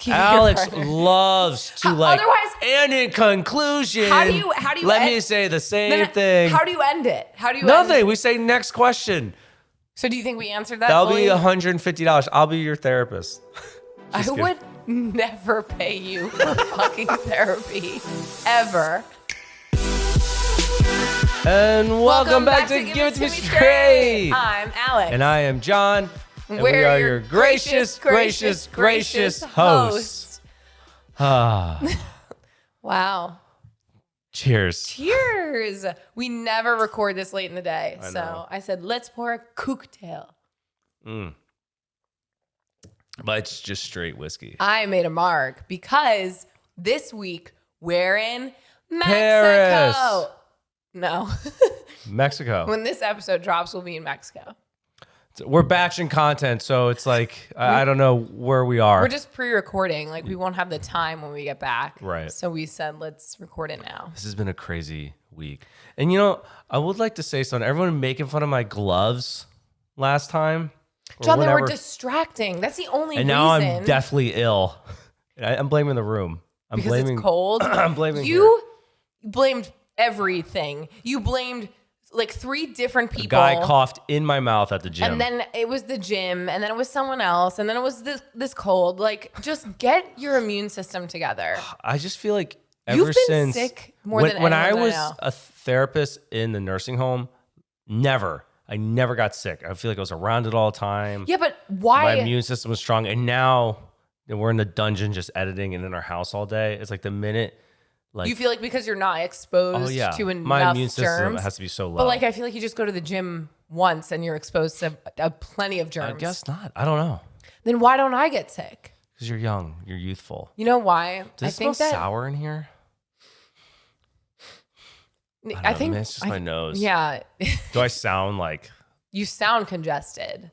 Alex loves to Otherwise, and in conclusion, how do you let end, me say the same then thing. How do you end it? How do you Nothing. end it? We say next question. So do you think we answered that? That'll fully? be $150. I'll be your therapist. I Just kidding. would never pay you for fucking therapy ever. And welcome back to Give It To Me Straight. I'm Alex. And I am John. And we are your gracious hosts. Ah, Wow. cheers. Cheers. We never record this late in the day. I know. So I said, let's pour a cocktail. But it's just straight whiskey. I made a mark because this week we're in Mexico. Paris. No. Mexico. When this episode drops, we'll be in Mexico. We're batching content, so it's like, I don't know where we are. We're just pre-recording. Like, we won't have the time when we get back. Right. So we said, let's record it now. This has been a crazy week. And you know, I would like to say something. Everyone making fun of my gloves last time. John, they were distracting. That's the only and reason. now I'm deathly ill. I'm blaming the room. Because it's cold. I'm blaming You blamed everything. You blamed like 3 different people. A guy coughed in my mouth at the gym. And then it was the gym, and then it was someone else, and then it was this cold. Like, just get your immune system together. I just feel like ever You've been since sick more than when I anyone was know. a therapist in the nursing home, I never got sick. I feel like I was around it all the time. Yeah, but why? My immune system was strong. And now that we're in the dungeon just editing and in our house all day, it's like the minute like you feel like because you're not exposed to enough my immune system germs, has to be so low. But like, I feel like you just go to the gym once and you're exposed to plenty of germs. I guess not. I don't know. Then why don't I get sick? Because you're young. You're youthful. You know why? Does it smell sour in here? I think maybe it's just my nose. Yeah. Do I sound like... You sound congested.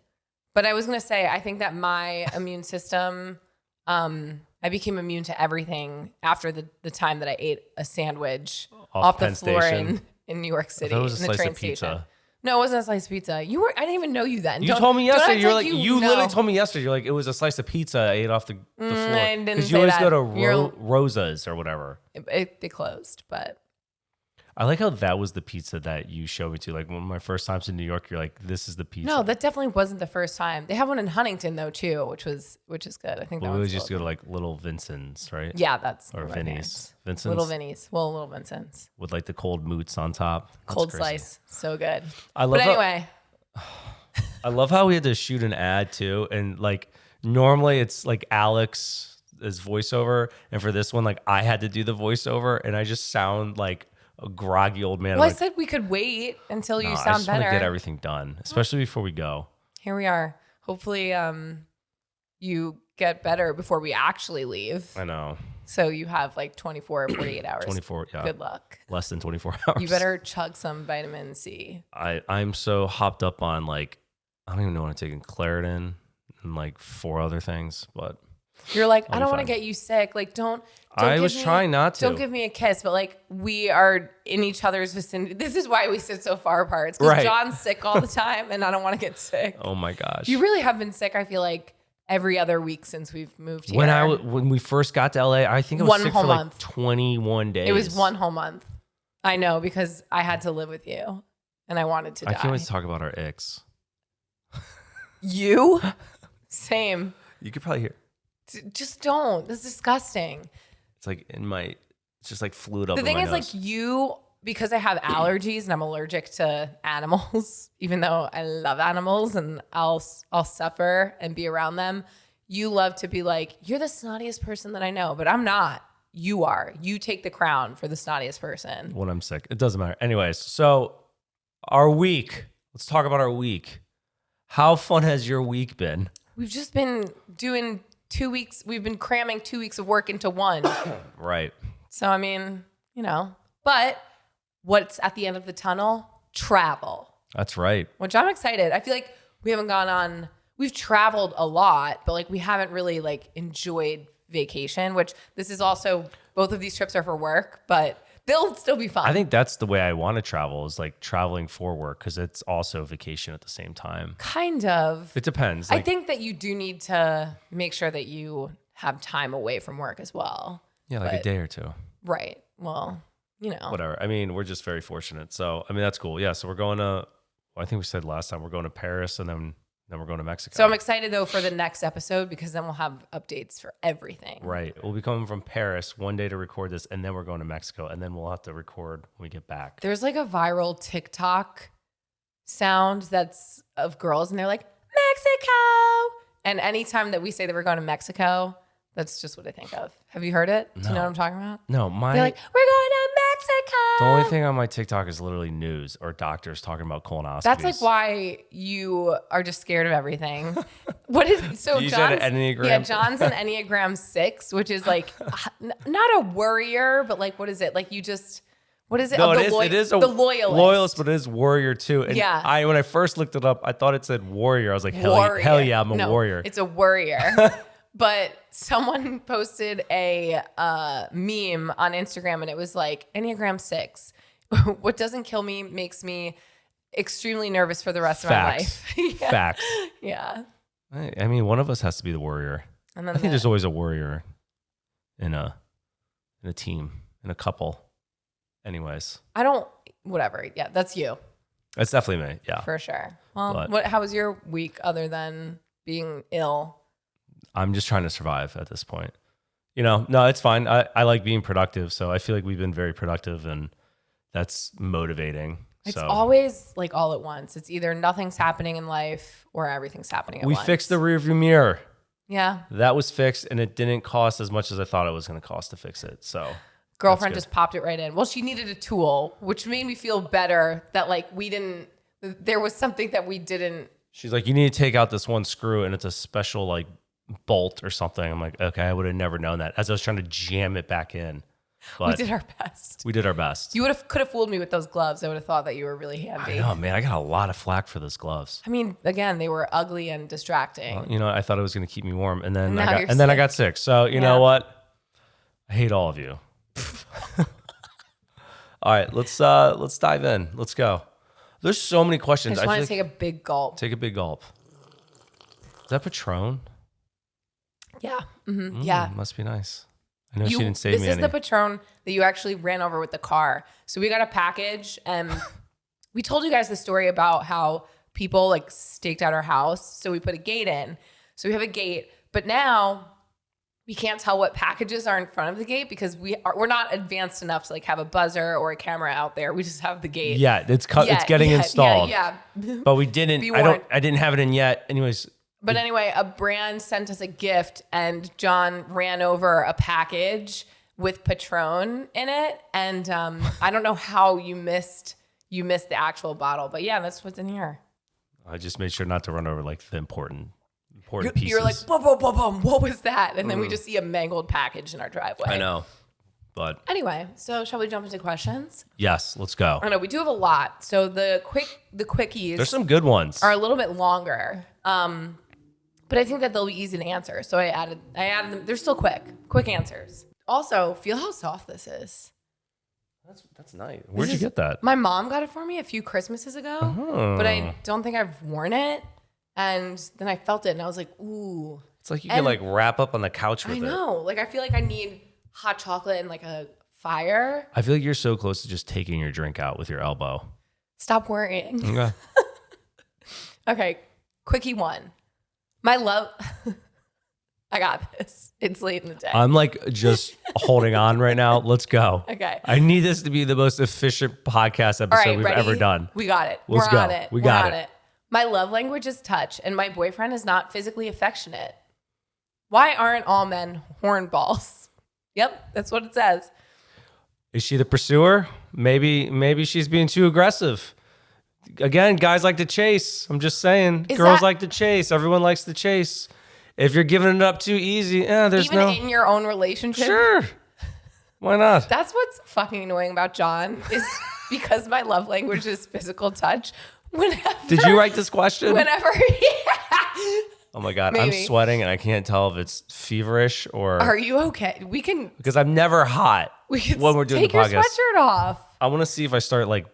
But I was going to say, I think that my immune system, I became immune to everything after the time that I ate a sandwich off the floor in New York City. That was a in the slice train of pizza. station. No, it wasn't a slice of pizza. I didn't even know you then. You told me yesterday. You're like, you literally told me yesterday. You're like, it was a slice of pizza I ate off the floor. I didn't Because say you always that. go to Rosa's or whatever. They closed, but. I like how that was the pizza that you showed me to. Like one of my first times in New York, you're like, this is the pizza. No, that definitely wasn't the first time. They have one in Huntington though too, which is good. I think that we was always used to go to like Little Vincent's, right? Yeah, that's or my Vinny's. parents. Vincent's. Little Vinny's. Well, Little Vincent's. With like the cold moots on top. That's Cold crazy. slice. So good. I love but anyway. I love how we had to shoot an ad too. And like normally it's like Alex as voiceover. And for this one, like I had to do the voiceover and I just sound like a groggy old man. Well, like, I said we could wait until you I sound just want better. to get everything done, especially before we go. Here we are. Hopefully you get better before we actually leave. I know. So you have like 24 or 48 hours. 24, yeah. Good luck. Less than 24 hours. You better chug some vitamin C. I'm so hopped up on like, I don't even know what I'm taking, Claritin and like 4 other things, but you're like, I'll I be don't want to fine. get you sick. Like, don't I give was me- trying not to. Don't give me a kiss, but like we are in each other's vicinity. This is why we sit so far apart. It's because Right. John's sick all the time and I don't want to get sick. Oh my gosh. You really have been sick, I feel like, every other week since we've moved here. When we first got to LA, I think I was One sick whole for like month. 21 days. It was 1 whole month. I know because I had to live with you and I wanted to die. I can't wait to talk about our icks. You? Same. You could probably hear. Just don't. That's disgusting. It's like it's just like fluid up The in thing my is, nose. like, you, because I have allergies and I'm allergic to animals, even though I love animals and I'll suffer and be around them, you love to be like, you're the snottiest person that I know, but I'm not. You are. You take the crown for the snottiest person. When I'm sick. It doesn't matter. Anyways, so our week. Let's talk about our week. How fun has your week been? We've just been doing 2 weeks. We've been cramming 2 weeks of work into one. Right. So, I mean, but what's at the end of the tunnel? Travel, That's right. which I'm excited. I feel like we've traveled a lot, but like we haven't really like enjoyed vacation, which this is also, both of these trips are for work, but they'll still be fun. I think that's the way I want to travel is like traveling for work because it's also vacation at the same time. Kind of. It depends. I think that you do need to make sure that you have time away from work as well. Yeah, like a day or two. Right. Well, Whatever. I mean, we're just very fortunate. So, I mean, that's cool. Yeah. So we're going to, I think we said last time, we're going to Paris and then we're going to Mexico. So I'm excited though for the next episode because then we'll have updates for everything. Right. We'll be coming from Paris one day to record this and then we're going to Mexico and then we'll have to record when we get back. There's like a viral TikTok sound that's of girls and they're like, Mexico. And anytime that we say that we're going to Mexico, that's just what I think of. Have you heard it? Do you know what I'm talking about? No, They're like, we're going to Mexico. The only thing on my TikTok is literally news or doctors talking about colonoscopies. That's like why you are just scared of everything. What is so? You John's said an Enneagram? Yeah, John's an Enneagram 6, which is like not a worrier, but like what is it? Like you just what is it? No, Oh, it is a the loyalist. Loyalist, but it is warrior too. And Yeah. when I first looked it up, I thought it said warrior. I was like, hell yeah, I'm a warrior. It's a warrior. But someone posted a meme on Instagram and it was like Enneagram 6. What doesn't kill me makes me extremely nervous for the rest of my life. Yeah. Facts. Yeah. I mean, one of us has to be the warrior. And then I think there's always a warrior in a team, in a couple. Anyways. Whatever. Yeah, that's you. That's definitely me. Yeah. For sure. Well, how was your week other than being ill? I'm just trying to survive at this point. No, it's fine. I like being productive. So I feel like we've been very productive and that's motivating. It's always like all at once. It's either nothing's happening in life or everything's happening at once. We fixed the rearview mirror. Yeah. That was fixed and it didn't cost as much as I thought it was going to cost to fix it. So girlfriend just popped it right in. Well, she needed a tool, which made me feel better that like there was something that we didn't. She's like, you need to take out this one screw and it's a special like bolt or something. I'm like, okay, I would have never known that as I was trying to jam it back in. But we did our best. We did our best. You could have fooled me with those gloves. I would have thought that you were really handy. I know, man. I got a lot of flack for those gloves. I mean, again, they were ugly and distracting. Well, I thought it was going to keep me warm, and then And I got sick. So you know what? I hate all of you. All right, let's dive in. Let's go. There's so many questions. I just want to take a big gulp. Take a big gulp. Is that Patron? Yeah. Mm-hmm. Yeah. Must be nice. I know she didn't save me any. This is the Patron that you actually ran over with the car. So we got a package and we told you guys the story about how people like staked out our house. So we put a gate in. So we have a gate, but now we can't tell what packages are in front of the gate because we're not advanced enough to like have a buzzer or a camera out there. We just have the gate. Yeah, it's getting installed. Yeah. But we didn't. I didn't have it in yet. Anyways. But anyway, a brand sent us a gift and John ran over a package with Patron in it. And I don't know how you missed the actual bottle, but yeah, that's what's in here. I just made sure not to run over like the important pieces. You're like, boom, boom, boom, boom. What was that? And then we just see a mangled package in our driveway. I know. But anyway, so shall we jump into questions? Yes, let's go. I know we do have a lot. So the quickies. There's some good ones. Are a little bit longer. But I think that they'll be easy to answer. So I added them. They're still quick answers. Also, feel how soft this is. That's nice. Where'd you get that? My mom got it for me a few Christmases ago, but I don't think I've worn it. And then I felt it and I was like, ooh. It's like you can like wrap up on the couch with it. I know. Like I feel like I need hot chocolate and like a fire. I feel like you're so close to just taking your drink out with your elbow. Stop worrying. Okay. Okay. Quickie one. My love. I got this. It's late in the day. I'm like just holding on right now. Let's go. Okay. I need this to be the most efficient podcast episode we've ever done. We got it. Let's go. On it. We got it. My love language is touch, and my boyfriend is not physically affectionate. Why aren't all men hornballs? Yep, that's what it says. Is she the pursuer? Maybe she's being too aggressive. Again, guys like to chase. I'm just saying. Girls like to chase. Everyone likes to chase. If you're giving it up too easy, there's even in your own relationship. Sure. Why not? That's what's fucking annoying about John is because my love language is physical touch. Did you write this question? Whenever, Oh my God, Maybe. I'm sweating and I can't tell if it's feverish or. Are you okay? We can. Because I'm never hot We can when we're doing take the podcast. your sweatshirt off. I want to see if I start like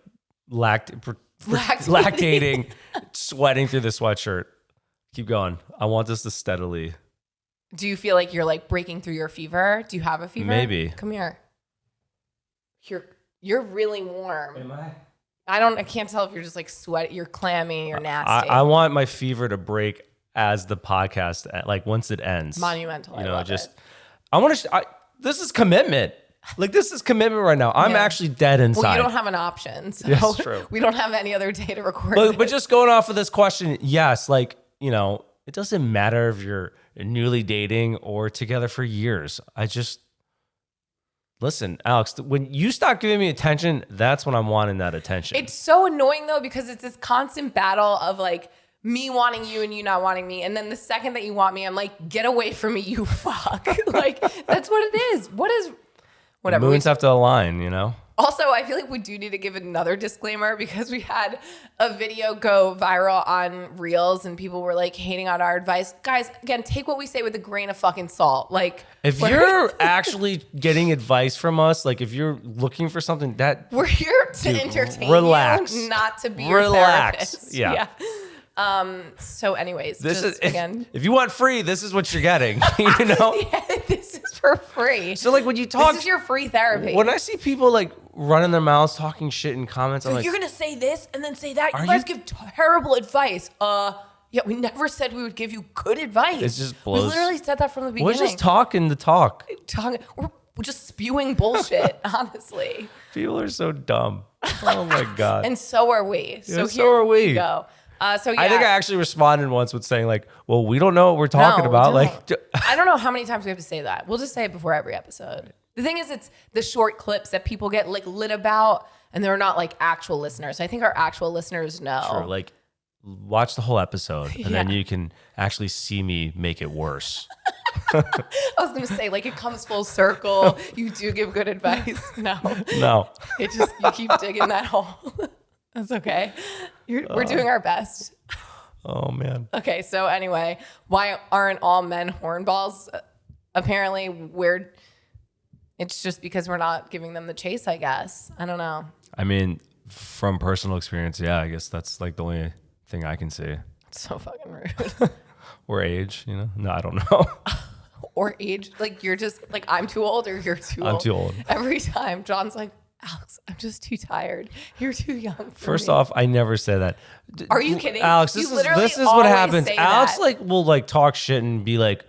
lactating, sweating through the sweatshirt. Keep going. I want this to steadily. Do you feel like you're like breaking through your fever? Do you have a fever? Maybe. Come here. You're really warm. Am I? I can't tell if you're just like sweaty, you're clammy, you're nasty. I want my fever to break as the podcast, like once it ends. Monumental. You know, I love just it. I want to. This is commitment. Like this is commitment right now. I'm Yeah. actually dead inside. Well, you don't have an option. So That's true. We don't have any other day to record. But this. just going off of this question, yes, like, you know, it doesn't matter if you're newly dating or together for years. Listen, Alex, when you stop giving me attention, that's when I'm wanting that attention. It's so annoying though, because it's this constant battle of like me wanting you and you not wanting me. And then the second that you want me, I'm like, get away from me, you fuck. Like, that's what it is. Whatever. Moons have to align, you know? Also, I feel like we do need to give another disclaimer because we had a video go viral on Reels and people were like hating on our advice. Guys, again, take what we say with a grain of fucking salt. Like, If you're actually getting advice from us, like if you're looking for something that we're here to entertain relax. you, not to be Relax. your Yeah. therapist. So anyways, this just is again. if you want free, this is what you're getting. You know? Yeah, this is for free. So like when you talk, This is your free therapy. when I see people like running their mouths, talking shit in comments, I'm like, You're gonna say this and then say that. Are You guys you- give terrible advice. Yeah, we never said we would give you good advice. It just We blows- literally said that from the beginning. we're just talking the talk. We're just spewing bullshit, honestly. People are so dumb. Oh my God. And so are we. Yeah, so here are we. go. So yeah. I think I actually responded once with saying like, well, we don't know what we're talking No, about. don't. Like, I don't know how many times we have to say that. We'll just say it before every episode. The thing is, it's the short clips that people get like lit about, and they're not like actual listeners. I think our actual listeners know. sure, like watch the whole episode and then Yeah. you can actually see me make it worse. I was gonna say like it comes full circle. You do give good advice. No, No. it just you keep digging that hole. That's okay. We're doing our best. Oh man. Okay, so anyway, why aren't all men hornballs? Apparently, it's just because we're not giving them the chase, I guess. I don't know. I mean, from personal experience, yeah, I guess that's like the only thing I can see. It's so fucking rude. Or age, you know? No, I don't know. Or age. Like, you're just, like, I'm too old or you're too old. I'm too old. Every time. John's like, Alex, I'm just too tired. You're too young for First me. off, I never say that. Are you kidding? Alex, You this literally is what always happens. say Alex that. like will like talk shit and be like,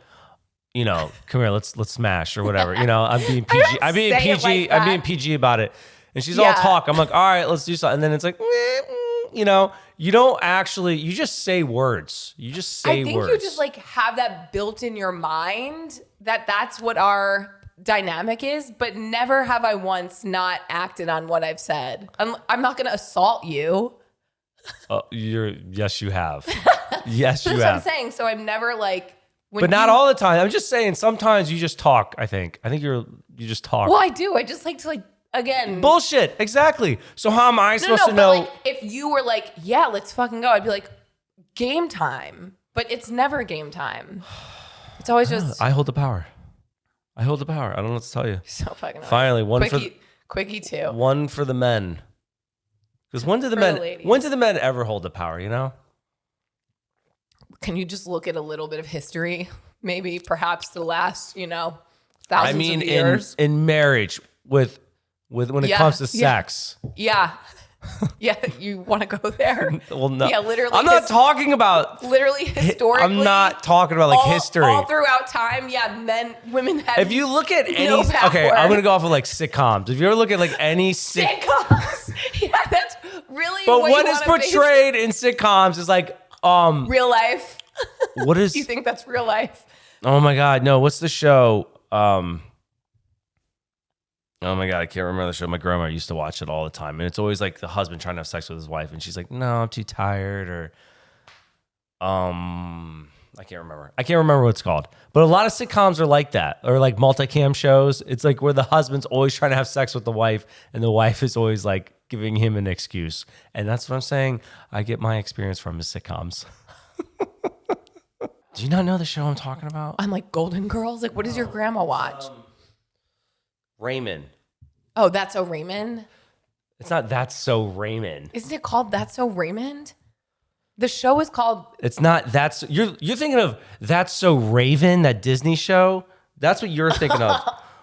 you know, come here, let's smash or whatever. You know, I'm being PG. don't I'm being say it PG. like I'm being that. PG about it. And she's all Yeah. talk. I'm like, all right, let's do something. And then it's like, you know, you don't actually. You just say words. You just say I think words. you just like have that built in your mind that that's what our dynamic is, but never have I once not acted on what I've said. I'm not going to assault you. Yes, you have. Yes, That's you what I'm have. saying. So I'm never like, when But not you- all the time. I'm just saying. Sometimes you just talk. I think you just talk. Well, I do. I just like to like, again. Bullshit. Exactly. So how am I supposed to but know? like if you were like, yeah, let's fucking go, I'd be like, game time. But it's never game time. It's always just I hold the power. I hold the power. I don't know what to tell you. so fucking annoying. Finally, Quickie too. one for the men. Because when do the For the men? ladies. When do the men ever hold the power? You know. Can you just look at a little bit of history? Maybe perhaps the last, thousands I mean, of years. in marriage with when it Yeah, comes to yeah. sex. Yeah. Yeah, you want to go there? Well, no. Yeah, literally. I'm not talking about. Literally, historically. I'm not talking about like all, history. All throughout time, yeah, women had. If you look at any, no power. okay, I'm gonna go off of like sitcoms. If you ever look at like any sitcoms, yeah, that's really. but what what you is wanna base portrayed in sitcoms is like real life. what is? You think that's real life? Oh my God, no! What's the show? Oh my God, I can't remember the show. My grandma used to watch it all the time, and it's always like the husband trying to have sex with his wife, and she's like, "No, I'm too tired," or I can't remember. I can't remember what it's called. But a lot of sitcoms are like that, or like multicam shows. It's like where the husband's always trying to have sex with the wife, and the wife is always like giving him an excuse. And that's what I'm saying. I get my experience from the sitcoms. Do you not know the show I'm talking about? I'm like Golden Girls. Like, what does your grandma watch? Raymond. Oh, That's So Raymond. It's not That's So Raymond. Isn't it called That's So Raymond? The show is called. It's not. That's you're thinking of. That's So Raven, that Disney show. That's what you're thinking of.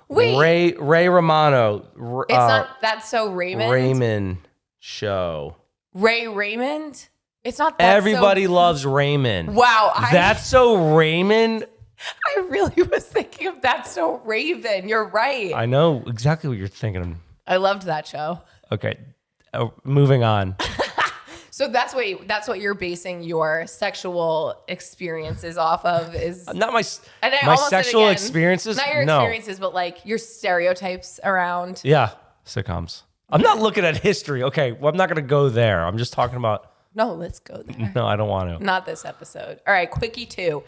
Wait. Ray Romano. It's not That's So Raymond. Raymond show. Ray Raymond. It's not that. Everybody loves Raymond. Wow. That's So Raymond. I really was thinking of That's So Raven. You're right. I know exactly what you're thinking of. I loved that show. Okay, moving on. So that's what you're basing your sexual experiences off of is Not my and I my almost said sexual again, experiences. Not your No. experiences, but like your stereotypes around. Yeah, sitcoms. I'm not looking at history. Okay, well, I'm not going to go there. I'm just talking about. No, let's go there. No, I don't want to. Not this episode. All right, quickie 2.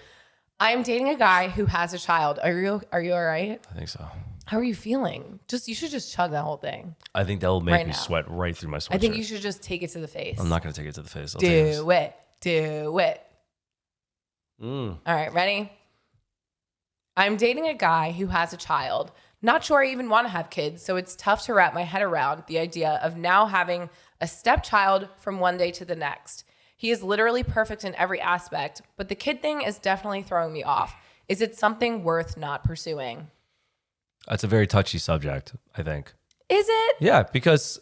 I am dating a guy who has a child. Are you all right? I think so. How are you feeling? You should just chug that whole thing. I think that will make Right me now. sweat right through my sweatshirt. I think you should just take it to the face. I'm not going to take it to the face. I'll take this. Do it. Do it. Mm. All right, ready? I'm dating a guy who has a child. Not sure I even want to have kids, so it's tough to wrap my head around the idea of now having a stepchild from one day to the next. He is literally perfect in every aspect, but the kid thing is definitely throwing me off. Is it something worth not pursuing? That's a very touchy subject, I think. Is it? Yeah, because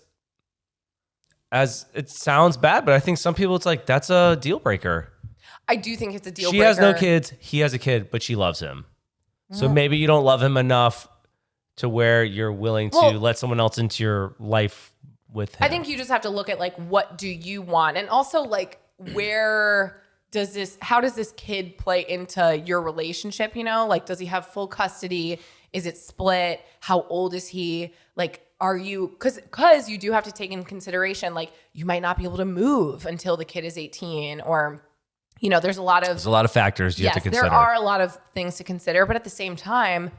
as it sounds bad, but I think some people it's like that's a deal breaker. I do think it's a deal She breaker. has no kids. He has a kid, but she loves him. So maybe you don't love him enough to where you're willing to let someone else into your life with him. I think you just have to look at like what do you want, and also like how does this kid play into your relationship? You know, like does he have full custody? Is it split? How old is he? Like, are you because you do have to take in consideration like you might not be able to move until the kid is 18, or you know, there's a lot of factors you have to consider. There are a lot of things to consider, but at the same time,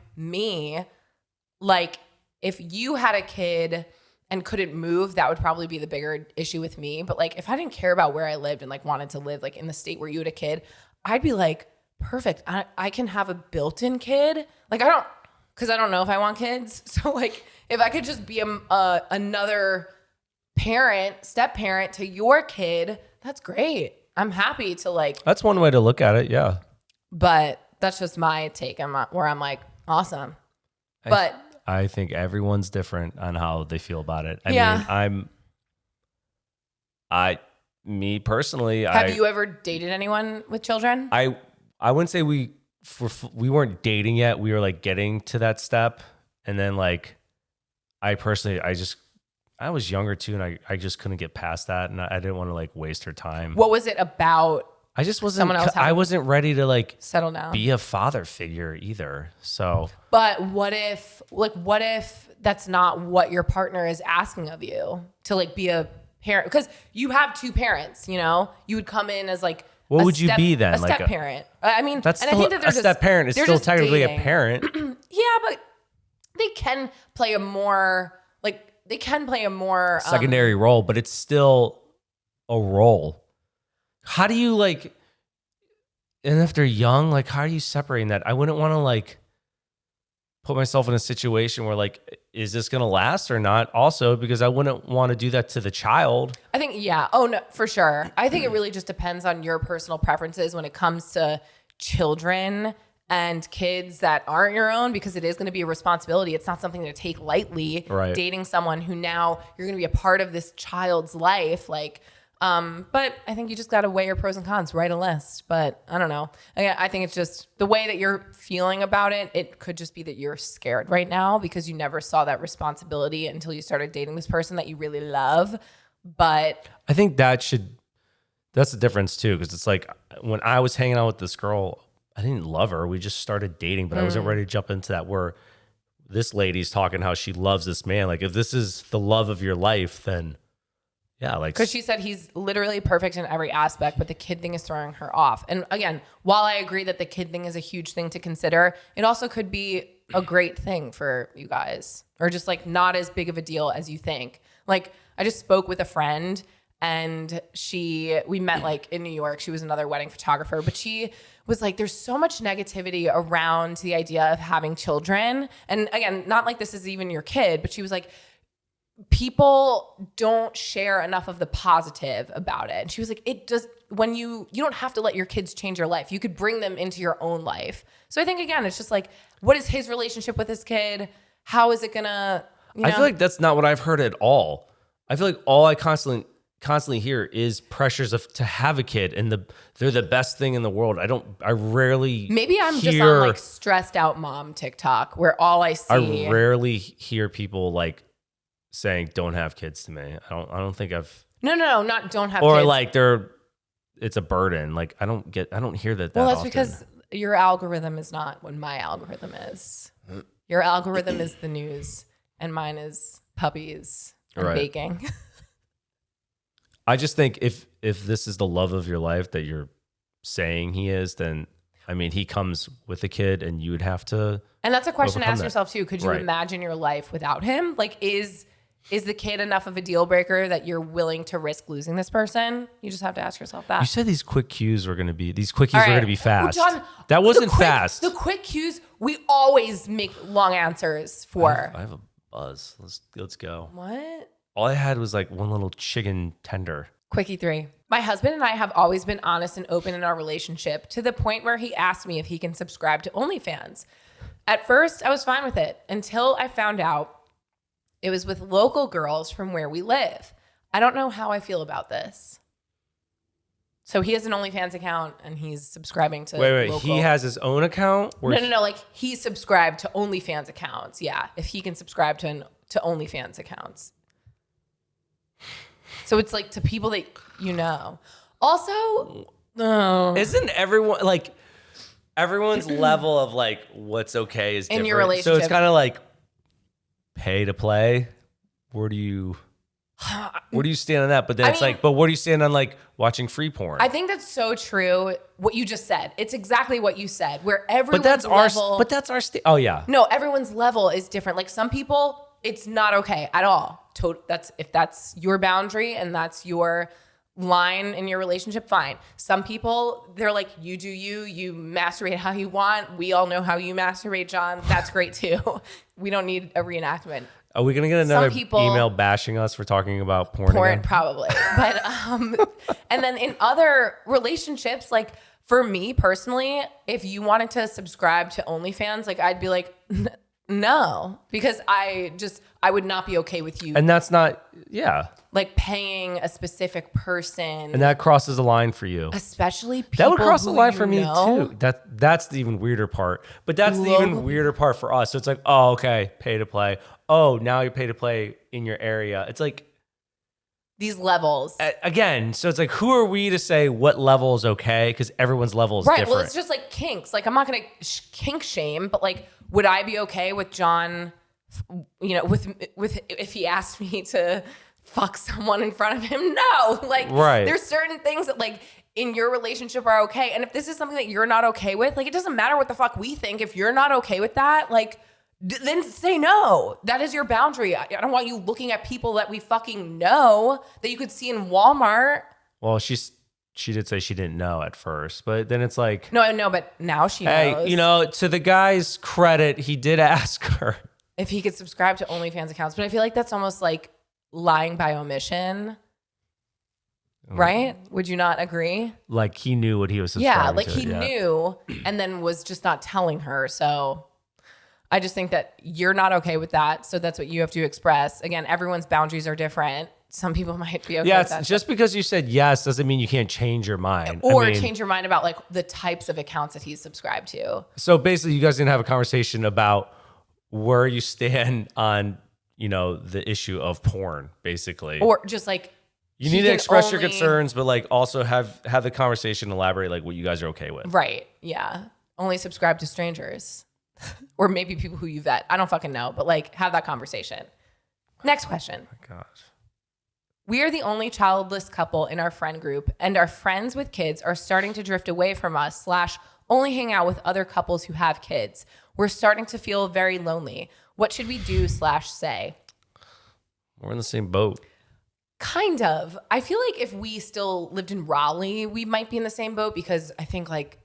like if you had a kid and couldn't move, that would probably be the bigger issue with me. But like if I didn't care about where I lived and like wanted to live like in the state where you had a kid, I'd be like, perfect. I can have a built-in kid. Like because I don't know if I want kids. So like if I could just be another step parent to your kid, that's great. I'm happy to like. That's one way to look at it. Yeah. But that's just my take. I'm like, awesome. But I think everyone's different on how they feel about it. Yeah. Me personally, have you ever dated anyone with children? I wouldn't say we weren't dating yet. We were like getting to that step. And then like, I was younger too. And I just couldn't get past that. And I didn't want to like waste her time. What was it about? I just wasn't, someone else I wasn't ready to like settle down, be a father figure either. So, but what if that's not what your partner is asking of you to like be a parent? Because you have two parents, you know, you would come in as like, what would you be then? A step parent. I mean, that's and still, I think that a step parent is still technically dating. a parent. Yeah, but they can play a more secondary role, but it's still a role. How do you like, and if they're young, like how are you separating that? I wouldn't want to like put myself in a situation where like, is this going to last or not? Also, because I wouldn't want to do that to the child. I think, yeah. Oh, no, for sure. I think it really just depends on your personal preferences when it comes to children and kids that aren't your own, because it is going to be a responsibility. It's not something to take lightly. Right. Dating someone who now you're going to be a part of this child's life. Like, but I think you just got to weigh your pros and cons, write a list. But I don't know. I think it's just the way that you're feeling about it. It could just be that you're scared right now because you never saw that responsibility until you started dating this person that you really love. But I think that's the difference too. Cause it's like when I was hanging out with this girl, I didn't love her. We just started dating, but I wasn't ready to jump into that where this lady's talking how she loves this man. Like if this is the love of your life, then yeah, like because she said he's literally perfect in every aspect, but the kid thing is throwing her off. And again, while I agree that the kid thing is a huge thing to consider, it also could be a great thing for you guys, or just like not as big of a deal as you think. Like I just spoke with a friend and we met like in New York. She was another wedding photographer, but she was like, there's so much negativity around the idea of having children. And again, not like this is even your kid, but she was like, people don't share enough of the positive about it. And she was like, it does, when you don't have to let your kids change your life. You could bring them into your own life. So I think, again, it's just like, what is his relationship with his kid? How is it gonna, I feel like that's not what I've heard at all. I feel like all I constantly hear is pressures to have a kid, and they're the best thing in the world. I rarely maybe I'm just on like stressed out mom TikTok where all I see. I rarely hear people like saying don't have kids to me. I don't think I've No, not don't have or kids. like it's a burden. Like I don't hear that. Well, that's often. because your algorithm is not what my algorithm is. Your algorithm is the news, and mine is puppies and baking. I just think if this is the love of your life that you're saying he is, then I mean he comes with a kid, and you would have to. And that's a question to ask yourself too. Could you Right. imagine your life without him? Like, is the kid enough of a deal breaker that you're willing to risk losing this person? You just have to ask yourself that. You said these quick cues were going to be were All right. going to be fast. Well, John, that wasn't quick, fast. The quick cues we always make long answers for. I have a buzz. Let's go. What? All I had was like one little chicken tender. Quickie 3. My husband and I have always been honest and open in our relationship to the point where he asked me if he can subscribe to OnlyFans. At first, I was fine with it until I found out it was with local girls from where we live. I don't know how I feel about this. So he has an OnlyFans account and he's subscribing to Wait. local. He has his own account? No. Like he's subscribed to OnlyFans accounts. Yeah, if he can subscribe to OnlyFans accounts. So it's like to people that you know. Also, no. Isn't everyone like everyone's level of like what's okay is different. In your relationship. So it's kind of like pay to play. Where do you stand on that? But then it's like, but where do you stand on like watching free porn? I think that's so true. What you just said. It's exactly what you said. Where everyone's but that's level. Oh yeah. No, everyone's level is different. Like some people, it's not okay at all. If that's your boundary and that's your line in your relationship, fine. Some people, they're like, you do you masturbate how you want. We all know how you masturbate, John. That's great too. We don't need a reenactment. Are we gonna get another email bashing us for talking about porn again? Probably. But and then in other relationships, like for me personally, if you wanted to subscribe to OnlyFans, like I'd be like, no, because I would not be okay with you. And that's not, yeah. Like paying a specific person. And that crosses the line for you. Especially people that would cross the line you for me know. too. That's the even weirder part. But that's the even weirder part for us. So it's like, oh, okay, pay to play. Oh, now you pay to play in your area. It's like these levels. Again, so it's like, who are we to say what level is okay? Because everyone's level is different. Well, it's just like kinks. Like I'm not going to kink shame, but like, would I be okay with John, you know, with if he asked me to fuck someone in front of him? No. Like there's certain things that like in your relationship are okay. And if this is something that you're not okay with, like it doesn't matter what the fuck we think. If you're not okay with that, like then say no. That is your boundary. I don't want you looking at people that we fucking know that you could see in Walmart. Well, she did say she didn't know at first, but then it's like, no, I know, but now she knows. Hey, you know, to the guy's credit, he did ask her if he could subscribe to OnlyFans accounts, but I feel like that's almost like lying by omission. Right? Would you not agree? Like he knew what he was subscribing to. Yeah, like he knew and then was just not telling her. So I just think that you're not okay with that. So that's what you have to express. Again, everyone's boundaries are different. Some people might be okay with that. Just because you said yes doesn't mean you can't change your mind. Or change your mind about like the types of accounts that he's subscribed to. So basically you guys didn't have a conversation about where you stand on, you know, the issue of porn, basically. Or just like you need to express your concerns, but like also have the conversation, elaborate like what you guys are okay with. Right. Yeah. Only subscribe to strangers. Or maybe people who you vet. I don't fucking know, but like have that conversation. Next question. Oh my gosh. We are the only childless couple in our friend group, and our friends with kids are starting to drift away from us / only hang out with other couples who have kids. We're starting to feel very lonely. What should we do / say? We're in the same boat. Kind of. I feel like if we still lived in Raleigh, we might be in the same boat because I think like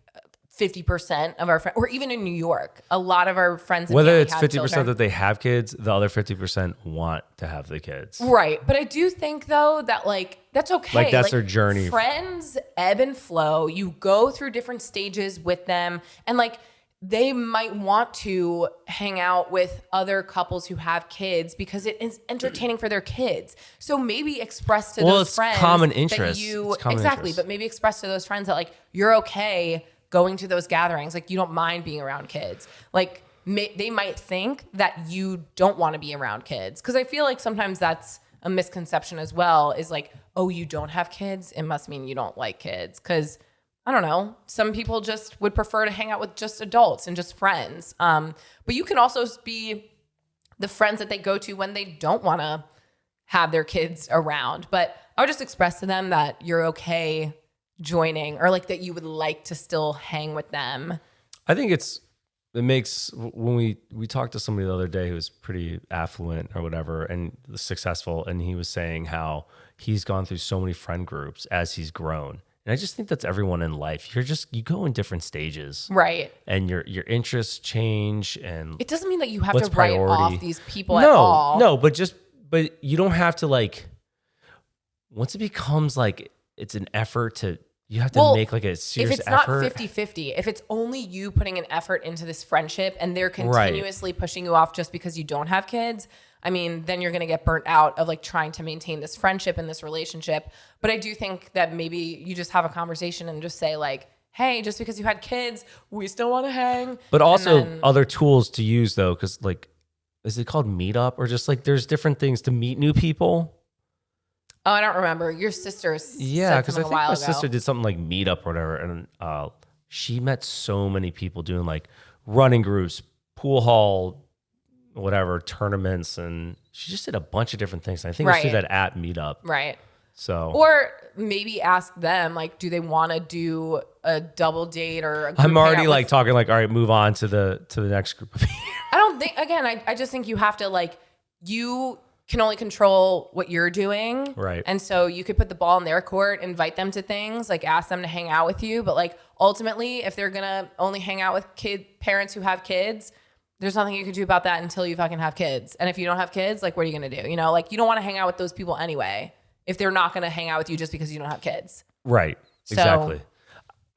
50% of our friends, or even in New York, a lot of our friends, and Whether family it's have 50% children. that they have kids, the other 50% want to have the kids. Right. But I do think though that like that's okay. Like, that's their journey. Friends ebb and flow. You go through different stages with them, and like they might want to hang out with other couples who have kids because it is entertaining for their kids. So maybe express to those it's friends common that interest. you It's common exactly, interest. but maybe express to those friends that like you're okay going to those gatherings. Like you don't mind being around kids. Like they might think that you don't want to be around kids. Because I feel like sometimes that's a misconception as well, is like, oh, you don't have kids, it must mean you don't like kids. Because I don't know, some people just would prefer to hang out with just adults and just friends. But you can also be the friends that they go to when they don't want to have their kids around. But I would just express to them that you're okay joining, or like that you would like to still hang with them. I think it makes, when we talked to somebody the other day who was pretty affluent or whatever and successful, and he was saying how he's gone through so many friend groups as he's grown. And I just think that's everyone in life. You go in different stages, Right. and your interests change, and It doesn't mean that you have what's to write priority. off these people at all. No, but you don't have to, like, once it becomes like it's an effort to, you have to make like a serious if it's effort. not 50-50, if it's only you putting an effort into this friendship and they're continuously pushing you off just because you don't have kids, I mean, then you're going to get burnt out of like trying to maintain this friendship and this relationship. But I do think that maybe you just have a conversation and just say like, hey, just because you had kids, we still want to hang. But also And then- other tools to use though, because like, is it called Meetup, or just like there's different things to meet new people? Oh, I don't remember. Your sister Yeah, because I said something think a while my ago. sister did something like Meetup or whatever, and she met so many people doing like running groups, pool hall, whatever, tournaments, and she just did a bunch of different things. And I think it's through Right. that app Meetup. Right. So, Or maybe ask them, like, do they want to do a double date or a group I'm already hangout like with- talking like, all right, move on to the next group of people. I don't think, again, I just think you have to, like, you can only control what you're doing. Right. And so you could put the ball in their court, invite them to things, like ask them to hang out with you. But like ultimately, if they're going to only hang out with parents who have kids, there's nothing you can do about that until you fucking have kids. And if you don't have kids, like, what are you going to do? You know, like, you don't want to hang out with those people anyway, if they're not going to hang out with you just because you don't have kids. Right. So- Exactly.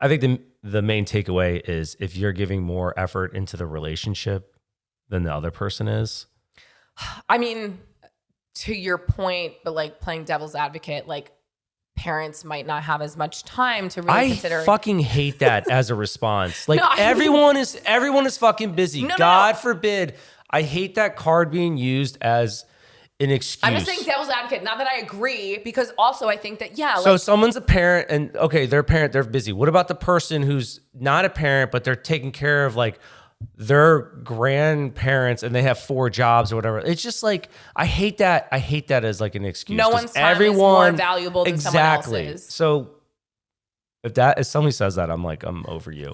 I think the main takeaway is if you're giving more effort into the relationship than the other person is. I mean, to your point, but like playing devil's advocate, like parents might not have as much time to really I consider. fucking hate that as a response. Like No, I mean- everyone is fucking busy. No. God forbid. I hate that card being used as an excuse. I'm just saying devil's advocate. Not that I agree, because also I think that, yeah, So like, someone's a parent and okay, they're a parent, they're busy. What about the person who's not a parent, but they're taking care of like their grandparents and they have 4 jobs or whatever? It's just like, I hate that. I hate that as like an excuse. No 'cause one's time is more valuable than someone else's. So if somebody says that, I'm like, I'm over you.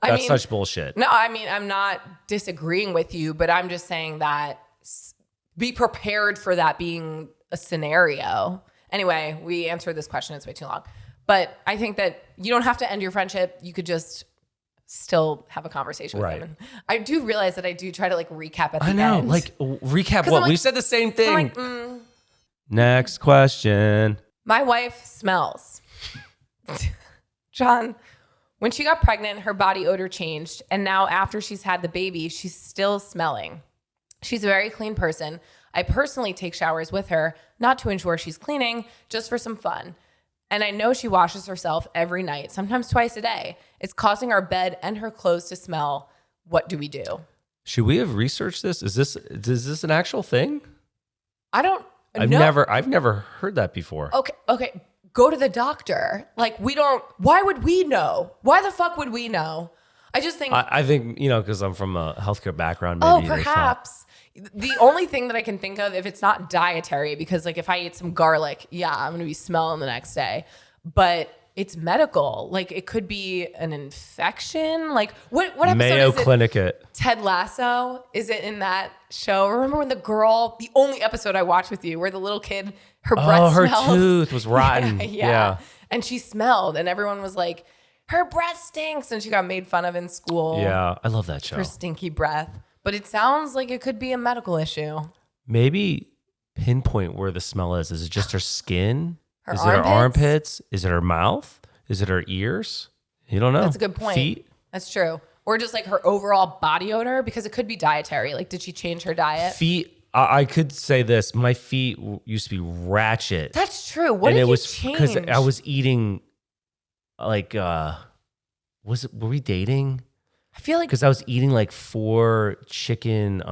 I That's mean, such bullshit. no, I mean, I'm not disagreeing with you, but I'm just saying that be prepared for that being a scenario. Anyway, we answered this question. It's way too long. But I think that you don't have to end your friendship. You could just still have a conversation with Right. them. And I do realize that I do try to like recap at the I know. end. Like recap 'Cause what? I'm like- We said the same thing. I'm like, Next question. my wife smells. John, when she got pregnant, her body odor changed. And now after she's had the baby, she's still smelling. She's a very clean person. I personally take showers with her, not to ensure she's cleaning, just for some fun. And I know she washes herself every night, sometimes twice a day. It's causing our bed and her clothes to smell. What do we do? Should we have researched this? Is this an actual thing? I don't I've know. never heard that before. Okay. Go to the doctor. Like, why would we know? Why the fuck would we know? I just think, I think, because I'm from a healthcare background, oh, maybe they thought- perhaps. The only thing that I can think of, if it's not dietary, because like if I eat some garlic, yeah, I'm going to be smelling the next day. But it's medical. Like it could be an infection. Like what episode Mayo is it? Clinic it. Ted Lasso? Is it in that show? Remember when the only episode I watched with you, where the little kid, her breath Oh, her smells? tooth was rotten. Yeah. And she smelled, and everyone was like, her breath stinks, and she got made fun of in school. Yeah, I love that show. For stinky breath. But it sounds like it could be a medical issue. Maybe pinpoint where the smell is. Is it just her skin? Her is it her armpits? armpits? Is it her mouth? Is it her ears? You don't know. That's a good point. Feet? That's true. Or just like her overall body odor, because it could be dietary. Like, did she change her diet? Feet. I could say this. My feet used to be ratchet. That's true. What and did it you was change? I was eating like were we dating? I feel like Because I was eating like 4 chicken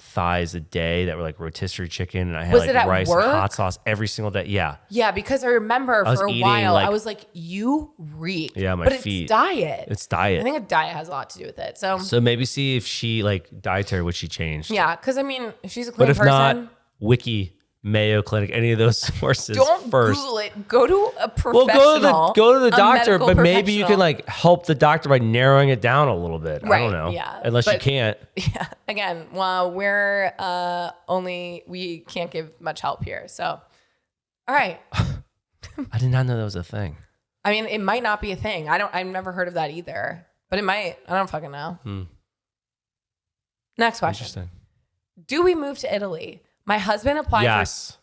thighs a day that were like rotisserie chicken, and I had Was like it at rice work? and hot sauce every single day. Yeah. yeah, because I remember was for a eating, while like- I was like, you reek. Yeah, my but feet. it's diet. It's I diet. think a diet has a lot to do with it. So So maybe see if she like dietary what she changed. yeah, because I mean, if she's a But clean if person, not, Wiki, Mayo Clinic, any of those sources don't first. Google it. Go to a Well, professional. go to the a doctor, medical but maybe you can professional. like help the doctor by narrowing it down a little bit. I Right, don't know. yeah, Unless you but- can't. Yeah. Again, well, we can't give much help here. So, all right. I did not know that was a thing. I mean, it might not be a thing. I've never heard of that either, but it might. I don't fucking know. Next question. Interesting. Do we move to Italy? My husband applied Yes.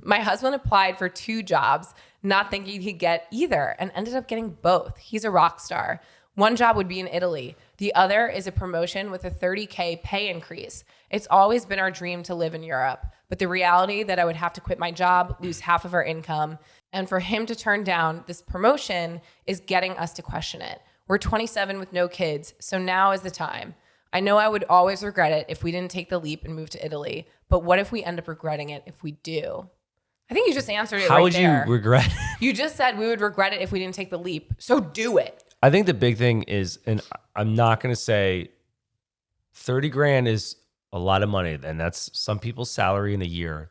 My husband applied for 2 jobs, not thinking he'd get either, and ended up getting both. He's a rock star. One job would be in Italy. The other is a promotion with a 30K pay increase. It's always been our dream to live in Europe, but the reality that I would have to quit my job, lose half of our income, and for him to turn down this promotion is getting us to question it. We're 27 with no kids, so now is the time. I know I would always regret it if we didn't take the leap and move to Italy, but what if we end up regretting it if we do? I think you just answered it How right would there. you regret? You just said we would regret it if we didn't take the leap. So do it. I think the big thing is, and I'm not going to say 30 grand is a lot of money, and that's some people's salary in a year.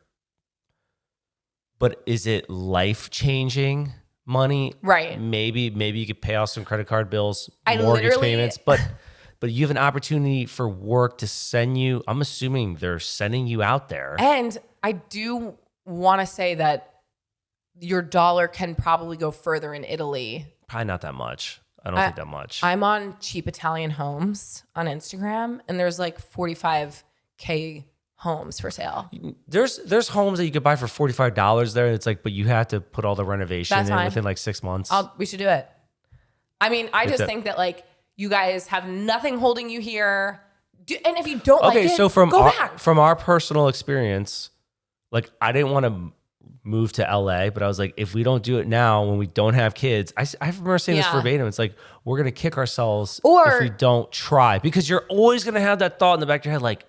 But is it life-changing money? Right. Maybe you could pay off some credit card bills, I mortgage literally- payments, but you have an opportunity for work to send you. I'm assuming they're sending you out there. And I do want to say that your dollar can probably go further in Italy. Probably not that much. I don't think that much. I'm on Cheap Italian Homes on Instagram, and there's like 45K homes for sale. There's homes that you could buy for $45 there, and it's like, but you have to put all the renovation That's in fine. within like 6 months. We should do it. I mean, I just that- think that like you guys have nothing holding you here. And if you don't like it, so from go back. from our personal experience, like I didn't want to move to LA, but I was like, if we don't do it now when we don't have kids, I remember saying this Yeah. verbatim. It's like, we're going to kick ourselves Or- if we don't try, because you're always going to have that thought in the back of your head. Like,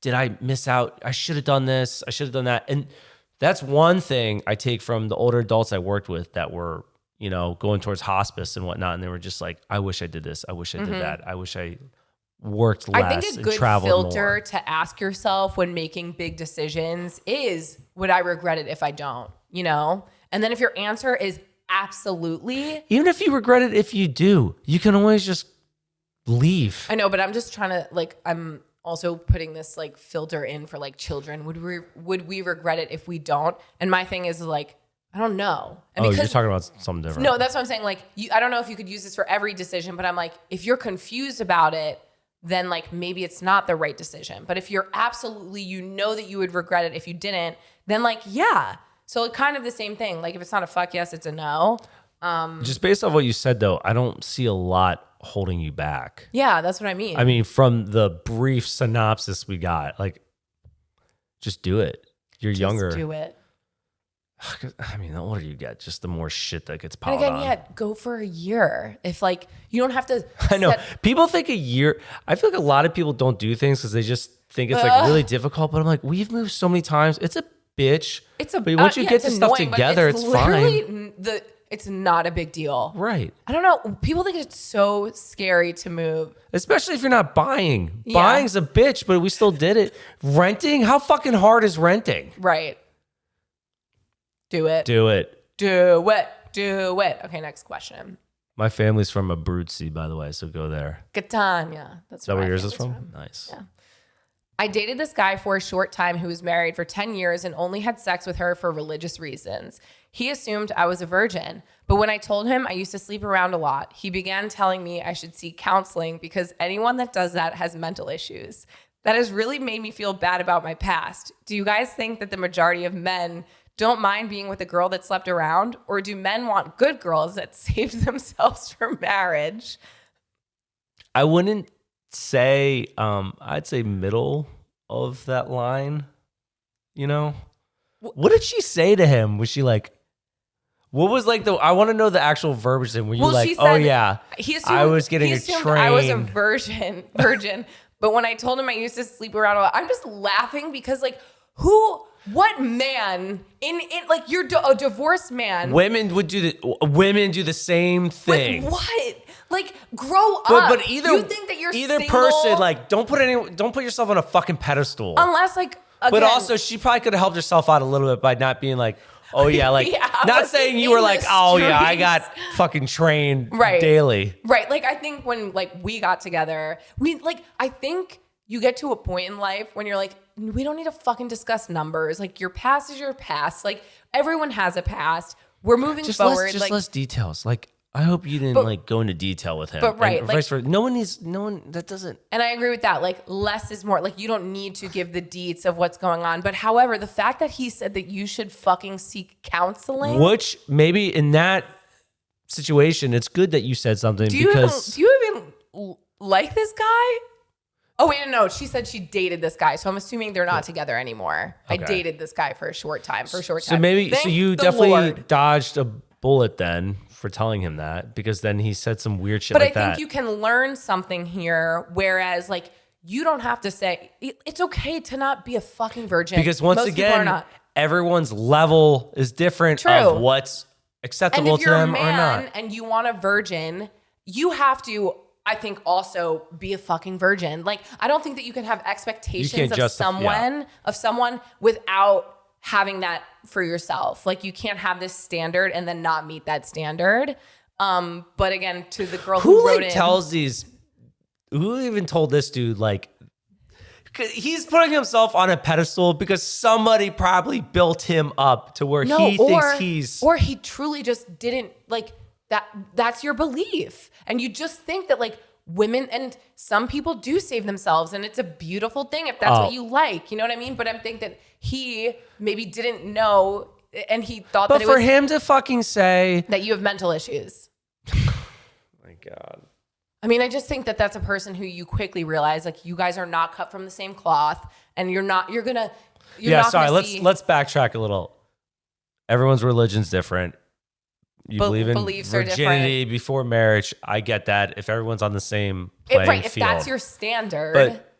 did I miss out? I should have done this. I should have done that. And that's one thing I take from the older adults I worked with that were, going towards hospice and whatnot. And they were just like, I wish I did this. I wish I did that. I wish I worked less I think a and good traveled filter more. to ask yourself when making big decisions is, would I regret it if I don't? And then if your answer is absolutely, Even if you regret it, if you do, you can always just leave. I know, but I'm just trying to I'm also putting this filter in for children. Would we regret it if we don't? And my thing is I don't know. And You're talking about something different. no, that's what I'm saying. I don't know if you could use this for every decision, but I'm if you're confused about it, then maybe it's not the right decision. But if you're absolutely, that you would regret it if you didn't, then yeah. So kind of the same thing. If it's not a fuck yes, it's a no. Just based off what you said, though, I don't see a lot holding you back. Yeah, that's what I mean. I mean, from the brief synopsis we got, just do it. You're Just younger. do it. I mean, the older you get, just the more shit that gets And piled again, on. yeah, go for a year. If you don't have to. I know. set- People think a year. I feel like a lot of people don't do things because they just think it's really difficult. But I'm like, we've moved so many times. It's a bitch. But once you get it's the stuff annoying, but together, it's fine. literally it's not a big deal. Right. I don't know. People think it's so scary to move. Especially if you're not buying. Yeah. Buying's a bitch, but we still did it. Renting? How fucking hard is renting? Right. Do it. Do it. Do it. Do it. Okay, next question. My family's from Abruzzi, by the way, so go there. Catania. That's Is that where my yours is family's from? Nice. Yeah. I dated this guy for a short time who was married for 10 years and only had sex with her for religious reasons. He assumed I was a virgin, but when I told him I used to sleep around a lot, he began telling me I should seek counseling because anyone that does that has mental issues. That has really made me feel bad about my past. Do you guys think that the majority of men don't mind being with a girl that slept around, or do men want good girls that saved themselves for marriage? I wouldn't say, I'd say middle of that line, you know? What did she say to him? Was she like, what was like I want to know the actual verbiage. Were you like, oh yeah, I was getting a train. I was a virgin. But when I told him I used to sleep around a lot, I'm just laughing because like what man in like you're a divorced man. Women do the same thing. Like, what? Like grow up. But either you think that you're either single, person like don't put yourself on a fucking pedestal. Unless like again, but also she probably could have helped herself out a little bit by not being like, oh yeah, like not saying you were like, oh yeah, I got fucking trained daily. Right. Like I think when like we got together, I think you get to a point in life when you're like, we don't need to fucking discuss numbers. Like your past is your past. Like everyone has a past. We're moving forward. Just less details. Like I hope you didn't go into detail with him. But right. And vice versa. No one that doesn't. And I agree with that. Like less is more. Like you don't need to give the deets of what's going on. But however, the fact that he said that you should fucking seek counseling. Which maybe in that situation, it's good that you said something do you even like this guy? Oh, wait, no. She said she dated this guy. So I'm assuming they're not together anymore. Okay. I dated this guy for a short time. So you definitely dodged a bullet then for telling him that, because then he said some weird shit like that. But I think you can learn something here, whereas like you don't have to say, it's okay to not be a fucking virgin. Because once again, everyone's level is different of what's acceptable to them or not. And you want a virgin, you have to, I think, also be a fucking virgin. Like, I don't think that you can have expectations of someone without having that for yourself. Like, you can't have this standard and then not meet that standard. But again, to the girl who wrote who even told this dude, like, he's putting himself on a pedestal because somebody probably built him up to where he thinks he's... Or he truly just didn't, like... That's your belief. And you just think that like women and some people do save themselves and it's a beautiful thing if that's what you like. You know what I mean? But I'm thinking that he maybe didn't know and he thought that it was... But for him to fucking say... That you have mental issues. My God. I mean, I just think that that's a person who you quickly realize like you guys are not cut from the same cloth and let's backtrack a little. Everyone's religion's different. You believe in virginity before marriage. I get that. If everyone's on the same playing field. If that's your standard. But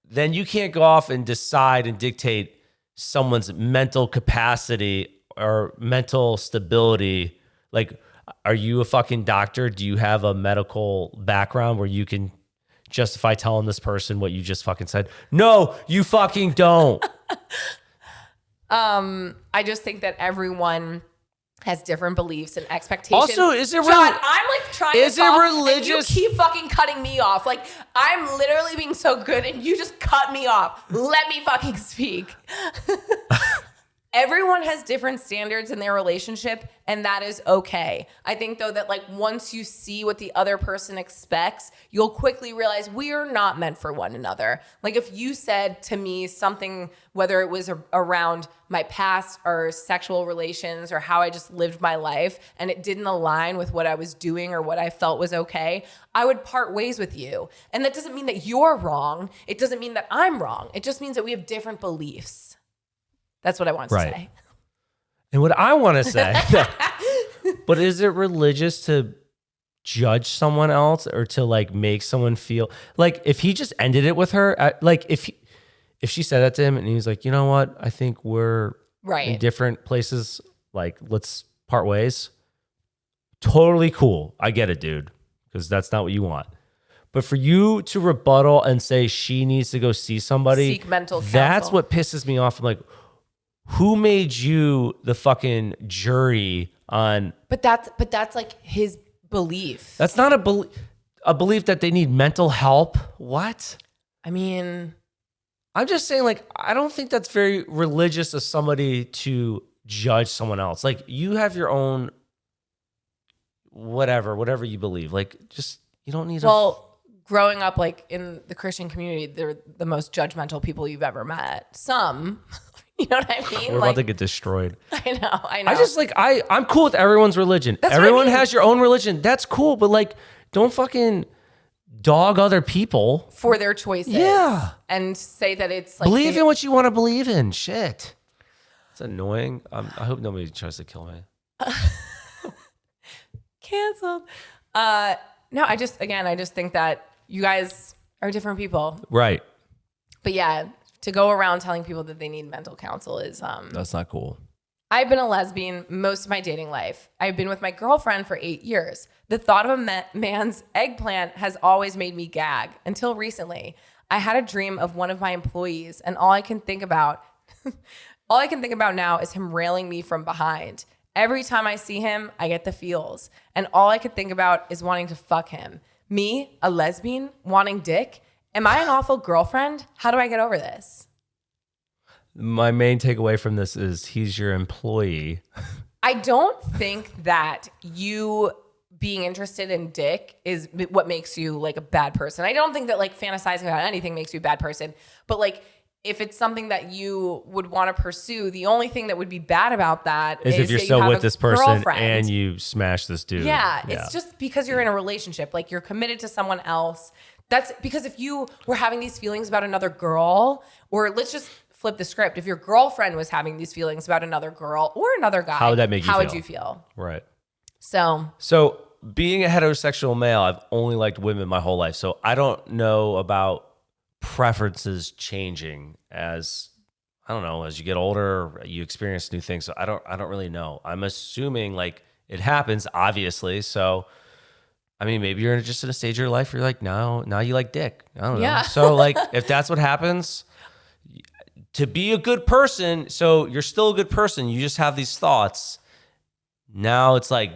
then you can't go off and decide and dictate someone's mental capacity or mental stability. Like, are you a fucking doctor? Do you have a medical background where you can justify telling this person what you just fucking said? No, you fucking don't. I just think that everyone has different beliefs and expectations. Also, is it John, I'm like trying to talk, religious? And you keep fucking cutting me off. Like I'm literally being so good, and you just cut me off. Let me fucking speak. Everyone has different standards in their relationship, and that is okay. I think, though, that like once you see what the other person expects, you'll quickly realize we are not meant for one another. Like if you said to me something, whether it was around my past or sexual relations or how I just lived my life, and it didn't align with what I was doing or what I felt was okay, I would part ways with you. And that doesn't mean that you're wrong. It doesn't mean that I'm wrong. It just means that we have different beliefs. That's what I want to say. And what I want to say, but is it religious to judge someone else or to like make someone feel like if he just ended it with her, like if she said that to him and he was like, you know what, I think we're in different places, like let's part ways. Totally cool. I get it, dude, because that's not what you want. But for you to rebuttal and say she needs to go see somebody, seek mental counsel. That's what pisses me off. I'm like, who made you the fucking jury on? But that's like his belief. That's not a belief that they need mental help. What? I mean, I'm just saying, like, I don't think that's very religious of somebody to judge someone else. Like, you have your own whatever you believe. Like, just, you don't need to. Well, growing up, like, in the Christian community, they're the most judgmental people you've ever met. Some, you know what I mean? We're about to get destroyed. I know. I just, like, I'm cool with everyone's religion. That's what I Everyone mean. has your own religion. That's cool. But, like, don't fucking dog other people. For their choices. Yeah. And say that it's like. Believe in what you want to believe in. Shit. It's annoying. I hope nobody tries to kill me. Canceled. No, I just think that you guys are different people. Right. But yeah, to go around telling people that they need mental counsel is That's not cool. I've been a lesbian most of my dating life. I've been with my girlfriend for 8 years. The thought of a man's eggplant has always made me gag until recently. I had a dream of one of my employees, and all I can think about now is him railing me from behind. Every time I see him, I get the feels. And all I could think about is wanting to fuck him. Me, a lesbian, wanting dick? Am I an awful girlfriend? How do I get over this? My main takeaway from this is he's your employee. I don't think that you being interested in dick is what makes you like a bad person. I don't think that like fantasizing about anything makes you a bad person. But like if it's something that you would want to pursue, the only thing that would be bad about that is if you're that still you have with a this person girlfriend. and you smash this dude. Yeah, it's just because you're in a relationship, like you're committed to someone else. That's because if you were having these feelings about another girl, or let's just flip the script. If your girlfriend was having these feelings about another girl or another guy, how would that make you how feel? would you feel? Right. So being a heterosexual male, I've only liked women my whole life. So I don't know about preferences changing as, I don't know, as you get older, you experience new things. So I don't really know. I'm assuming like it happens, obviously. So I mean, maybe you're just in a stage of your life where you're like, now you like dick. I don't know. Yeah. So like if that's what happens, to be a good person, so you're still a good person, you just have these thoughts. Now it's like,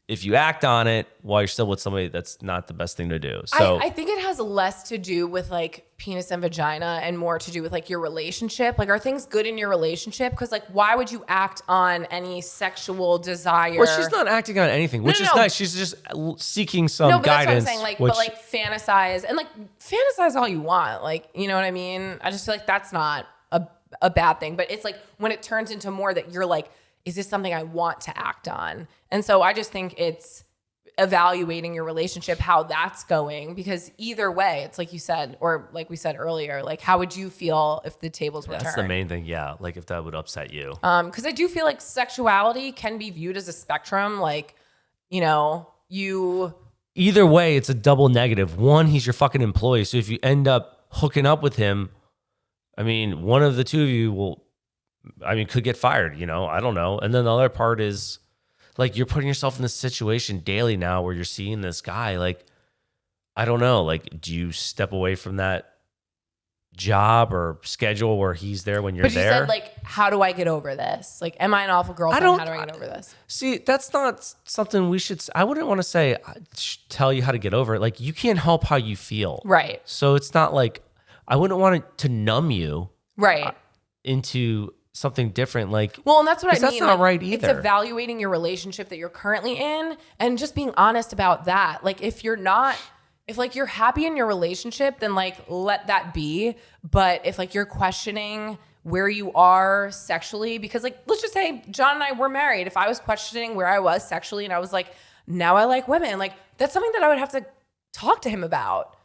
if you act on it while you're still with somebody, that's not the best thing to do. So I think it has less to do with like penis and vagina and more to do with like your relationship. Like, are things good in your relationship? Because like, why would you act on any sexual desire? well, she's not acting on anything, which is no. nice. She's just seeking some No, but guidance. that's what I'm saying. Like, which, but like fantasize and like fantasize all you want. Like, you know what I mean? I just feel like that's not a bad thing. But it's like when it turns into more that you're like, is this something I want to act on? And so I just think it's evaluating your relationship, how that's going, because either way, it's like you said, or like we said earlier, like how would you feel if the tables were that's turned? the main thing. Yeah. Like if that would upset you. Because I do feel like sexuality can be viewed as a spectrum. Like, you know, Either way, it's a double negative. One, he's your fucking employee. So if you end up hooking up with him, I mean, one of the two of you could get fired, you know, I don't know. And then the other part is like, you're putting yourself in this situation daily now where you're seeing this guy. Like, I don't know. Like, do you step away from that job or schedule where he's there when you're but you there? said like, how do I get over this? Like, am I an awful girlfriend? How do I get over this? See, that's not something I wouldn't want to say, tell you how to get over it. Like, you can't help how you feel. Right. So it's not like, I wouldn't want it to numb you Right. into something different. Like, well, and that's what I mean. that's not like, right either. It's evaluating your relationship that you're currently in and just being honest about that. Like if you're happy in your relationship, then like let that be. But if like you're questioning where you are sexually, because like, let's just say John and I were married. If I was questioning where I was sexually and I was like, now I like women, like that's something that I would have to talk to him about.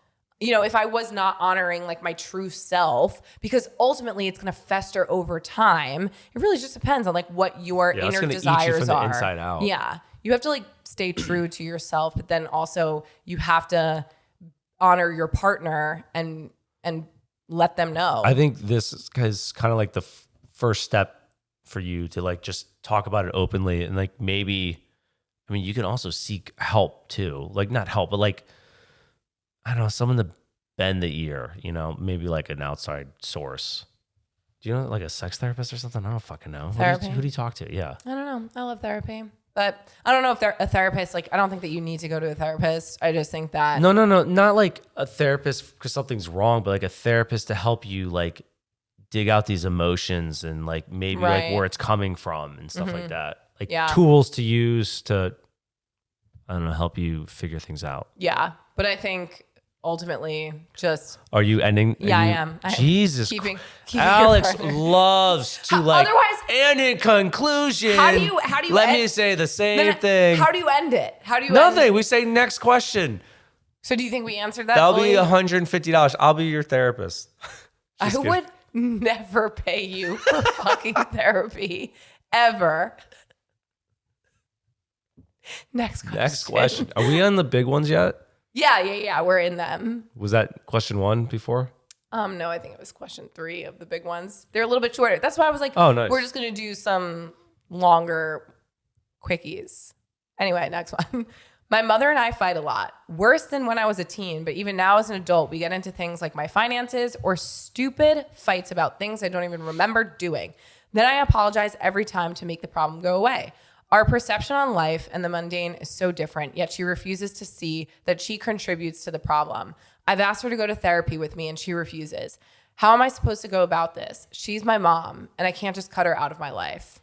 You know, if I was not honoring like my true self, because ultimately it's going to fester over time. It really just depends on like what your it's inner gonna eat you desires from the are. inside out. Yeah. You have to like stay true to yourself, but then also you have to honor your partner and let them know. I think this is kind of like the first step for you to like just talk about it openly. And like maybe, I mean, you can also seek help too. Like not help, but like, I don't know, someone to bend the ear, you know, maybe like an outside source. Do you know, like a sex therapist or something? I don't fucking know. Therapy? Who do you talk to? Yeah. I don't know. I love therapy, but I don't know if they're a therapist. Like, I don't think that you need to go to a therapist. I just think that No. Not like a therapist because something's wrong, but like a therapist to help you like dig out these emotions and like maybe like Right. where it's coming from and stuff like that. Like Yeah. tools to use to, I don't know, help you figure things out. Yeah. But I think ultimately just Are you ending? Yeah, I you- am. Jesus. keeping your Alex partner. loves to like. Otherwise- and in conclusion, How do you let end- me say the same Then thing. How do you end it? How do you end Nothing. it? We say next question. So do you think we answered that? That'll fully? be $150. I'll be your therapist. I Just kidding. would never pay you for fucking therapy ever. Next question. Next question. Are we on the big ones yet? Yeah. We're in them. Was that question 1 before? No, I think it was question 3 of the big ones. They're a little bit shorter. That's why I was like, Oh, nice. we're just gonna do some longer quickies. Anyway, next one. My mother and I fight a lot. Worse than when I was a teen, but even now as an adult, we get into things like my finances or stupid fights about things I don't even remember doing. Then I apologize every time to make the problem go away. Our perception on life and the mundane is so different, yet she refuses to see that she contributes to the problem. I've asked her to go to therapy with me and she refuses. How am I supposed to go about this? She's my mom and I can't just cut her out of my life.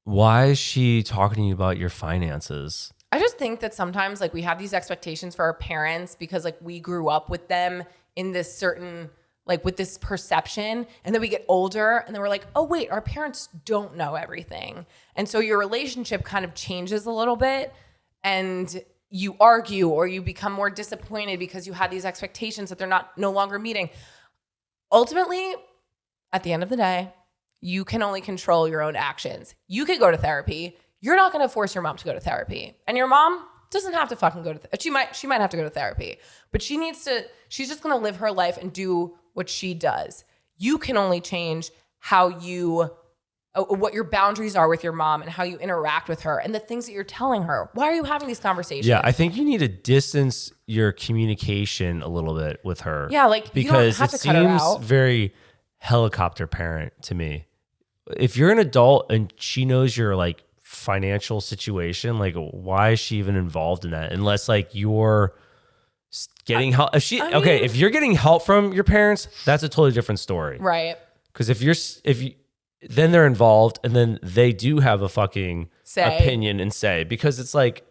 Why is she talking to you about your finances? I just think that sometimes like we have these expectations for our parents because like we grew up with them in this certain like with this perception, and then we get older and then we're like, oh wait, our parents don't know everything. And so your relationship kind of changes a little bit and you argue or you become more disappointed because you had these expectations that they're no longer meeting. Ultimately, at the end of the day, you can only control your own actions. You could go to therapy. You're not going to force your mom to go to therapy. And your mom doesn't have to fucking go to she might have to go to therapy, but she's just going to live her life and do what she does. You can only change how what your boundaries are with your mom and how you interact with her and the things that you're telling her. Why are you having these conversations? Yeah, I think you need to distance your communication a little bit with her. Yeah, like you don't because have it to cut her seems out. very helicopter parent to me. If you're an adult and she knows your like financial situation, like why is she even involved in that? Unless like you're getting help. If you're getting help from your parents, that's a totally different story. Right. Because then they're involved and then they do have a fucking Say. opinion and say, because it's like,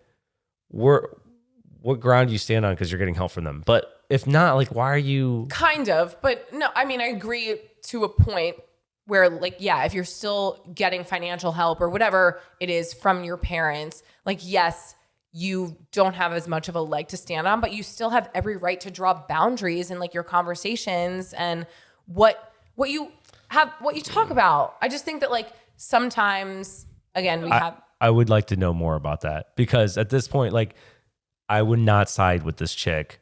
what ground do you stand on because you're getting help from them? But if not, like, why are you? Kind of, but no, I mean, I agree to a point where like, yeah, if you're still getting financial help or whatever it is from your parents, like, yes, you don't have as much of a leg to stand on, but you still have every right to draw boundaries in like your conversations and what you talk about. I just think that like sometimes, again, I would like to know more about that because at this point, like, I would not side with this chick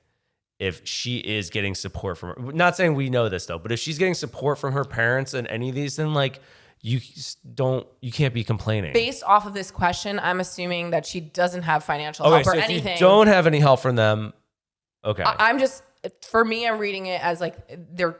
if she is getting support from her. Not saying we know this though, but if she's getting support from her parents and any of these, then like you can't be complaining. based off of this question, I'm assuming that she doesn't have financial help or so if anything. you don't have any help from them, okay. I'm just, for me, I'm reading it as like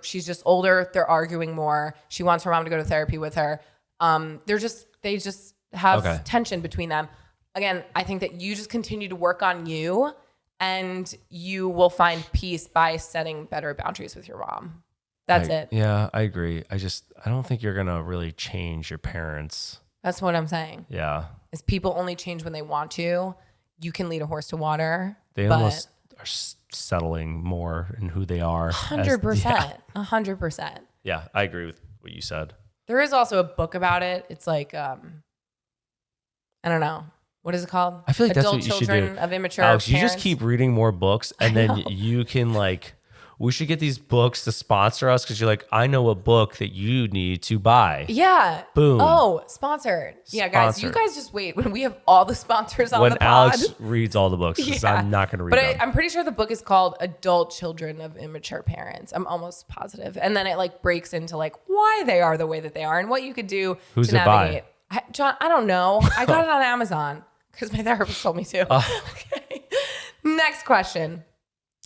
she's just older. They're arguing more. She wants her mom to go to therapy with her. They just have tension between them. Again, I think that you just continue to work on you and you will find peace by setting better boundaries with your mom. That's it. Yeah, I agree. I don't think you're going to really change your parents. That's what I'm saying. Yeah. Is people only change when they want to. You can lead a horse to water. They almost are settling more in who they are. 100%. 100%. Yeah, I agree with what you said. There is also a book about it. It's like, I don't know. What is it called? I feel like Adult that's what you should Children do. of Immature Alex, Parents. you just keep reading more books and then you can like, we should get these books to sponsor us because you're like, I know a book that you need to buy. Yeah. Boom. Oh, sponsored. Yeah, guys, you guys just wait when we have all the sponsors on when the pod. Alex reads all the books, 'cause I'm not going to read But them. I'm pretty sure the book is called Adult Children of Immature Parents. I'm almost positive. And then it like breaks into like why they are the way that they are and what you could do Who's to it by? navigate. John, I don't know. I got it on Amazon because my therapist told me to. Okay. Next question.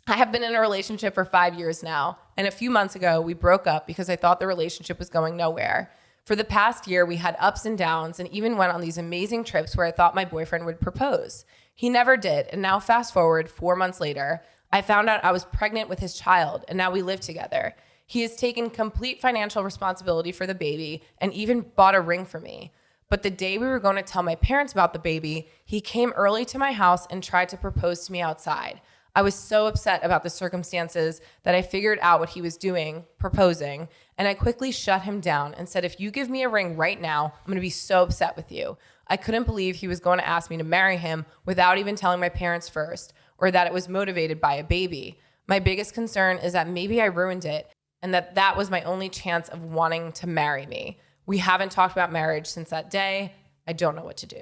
I have been in a relationship for 5 years now, and a few months ago, we broke up because I thought the relationship was going nowhere. For the past year, we had ups and downs and even went on these amazing trips where I thought my boyfriend would propose. He never did, and now fast forward 4 months later, I found out I was pregnant with his child, and now we live together. He has taken complete financial responsibility for the baby and even bought a ring for me. But the day we were going to tell my parents about the baby, he came early to my house and tried to propose to me outside. I was so upset about the circumstances that I figured out what he was doing, proposing, and I quickly shut him down and said, if you give me a ring right now, I'm going to be so upset with you. I couldn't believe he was going to ask me to marry him without even telling my parents first, or that it was motivated by a baby. My biggest concern is that maybe I ruined it and that was my only chance of wanting to marry me. We haven't talked about marriage since that day. I don't know what to do.